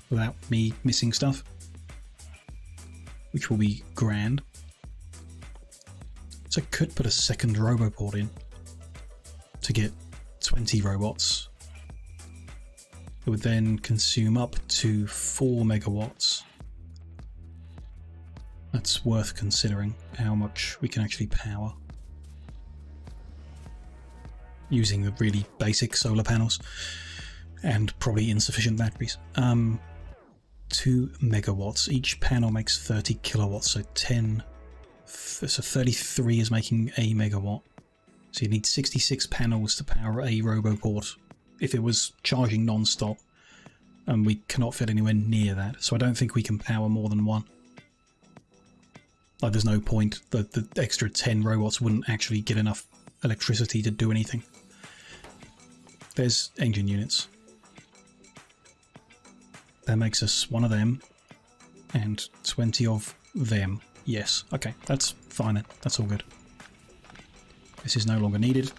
without me missing stuff, which will be grand. So I could put a second roboport in to get 20 robots. It would then consume up to 4 megawatts. That's worth considering how much we can actually power using the really basic solar panels and probably insufficient batteries. 2 megawatts. Each panel makes 30 kilowatts, so 10. So 33 is making a megawatt. So you need 66 panels to power a roboport if it was charging non-stop, and we cannot fit anywhere near that. So I don't think we can power more than one. Like, there's no point. The extra 10 robots wouldn't actually get enough electricity to do anything. There's engine units. That makes us one of them and 20 of them. Yes, okay, that's fine then. That's all good. This is no longer needed.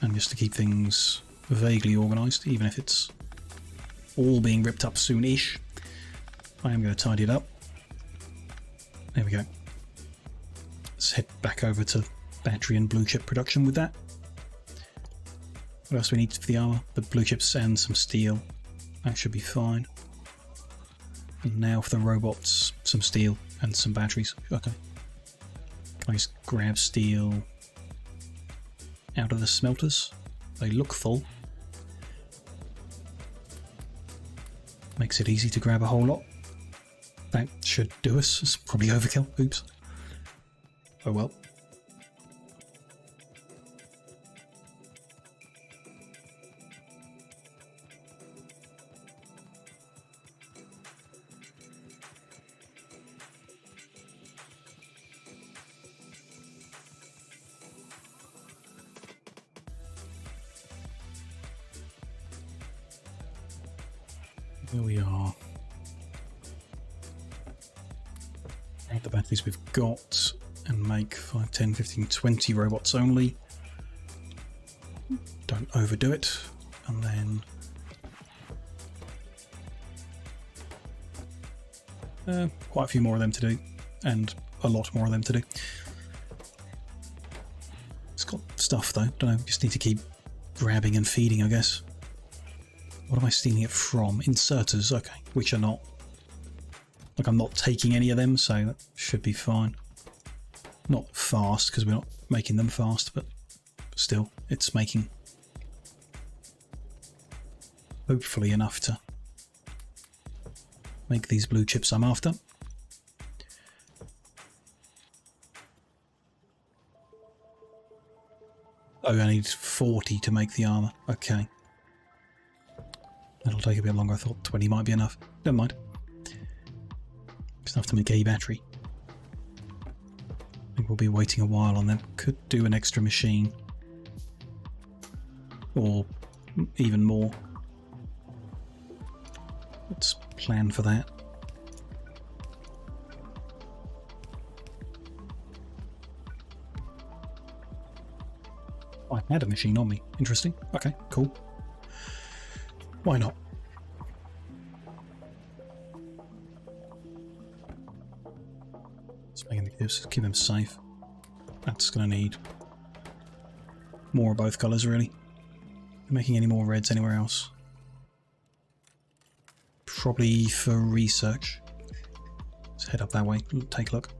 And just to keep things vaguely organised, even if it's all being ripped up soon-ish, I am going to tidy it up. There we go. Let's head back over to battery and blue chip production with that. What else do we need for the armour? The blue chips and some steel. That should be fine. And now for the robots, some steel and some batteries. Okay. Can I just grab steel out of the smelters? They look full. Makes it easy to grab a whole lot. That should do us. It's probably overkill. Oops. Oh well. There we are. Add the batteries we've got and make 5, 10, 15, 20 robots only. Don't overdo it. And then quite a few more of them to do, and a lot more of them to do. It's got stuff though, don't know, just need to keep grabbing and feeding, I guess. What am I stealing it from? Inserters, okay, which are not, like, I'm not taking any of them, so that should be fine. Not fast, because we're not making them fast, but still, it's making hopefully enough to make these blue chips I'm after. Oh, I need 40 to make the armour. Okay. That'll take a bit longer. I thought 20 might be enough. Never mind. It's enough to make a battery. I think we'll be waiting a while on them. Could do an extra machine. Or even more. Let's plan for that. I had a machine on me. Interesting. Okay, cool. Why not? Let's make this, keep them safe. That's going to need more of both colours, really. Making any more reds anywhere else? Probably for research. Let's head up that way and take a look.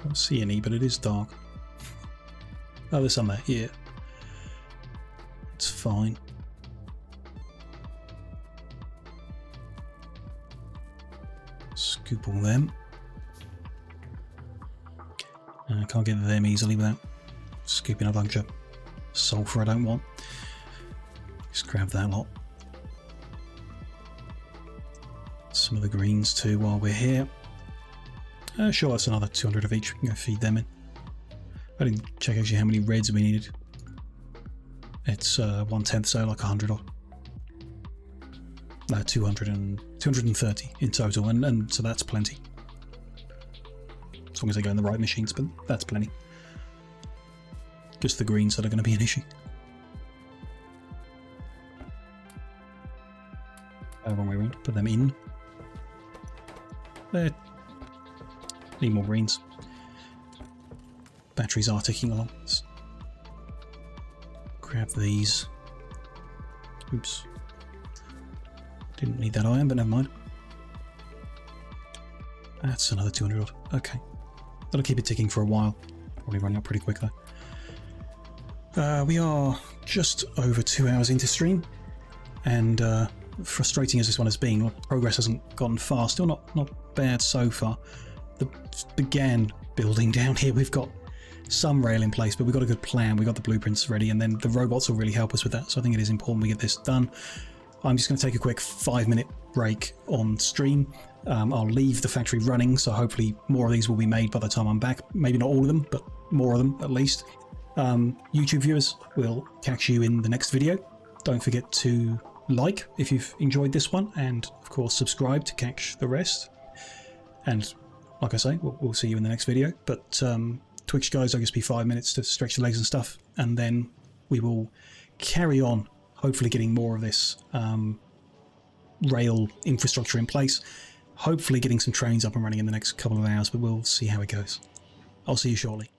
Don't see any, but it is dark. Oh, there's some there. Yeah. It's fine. Scoop all them. I can't get them easily without scooping a bunch of sulfur I don't want. Just grab that lot. Some of the greens too while we're here. Sure, that's another 200 of each. We can go feed them in. I didn't check actually how many reds we needed. It's 1/10, so like 100 or 230 in total, and so that's plenty. As long as they go in the right machines, but that's plenty. Just the greens that are going to be an issue. Wrong way around. Put them in. There. Need more greens. Batteries are ticking along. Let's grab these. Oops. Didn't need that iron, but never mind. That's another 200 odd. Okay. That'll keep it ticking for a while. Probably running up pretty quick though. We are just over 2 hours into stream, and frustrating as this one has been, progress hasn't gone far. Still not bad so far. Began building down here. We've got some rail in place, but we've got a good plan. We've got the blueprints ready, and then the robots will really help us with that. So I think it is important we get this done. I'm just going to take a quick 5-minute break on stream. I'll leave the factory running, so hopefully more of these will be made by the time I'm back. Maybe not all of them, but more of them at least. YouTube viewers, will catch you in the next video. Don't forget to like if you've enjoyed this one, and of course subscribe to catch the rest. And like I say, we'll see you in the next video. But Twitch guys, I guess be 5 minutes to stretch the legs and stuff, and then we will carry on, hopefully getting more of this rail infrastructure in place. Hopefully getting some trains up and running in the next couple of hours, but we'll see how it goes. I'll see you shortly.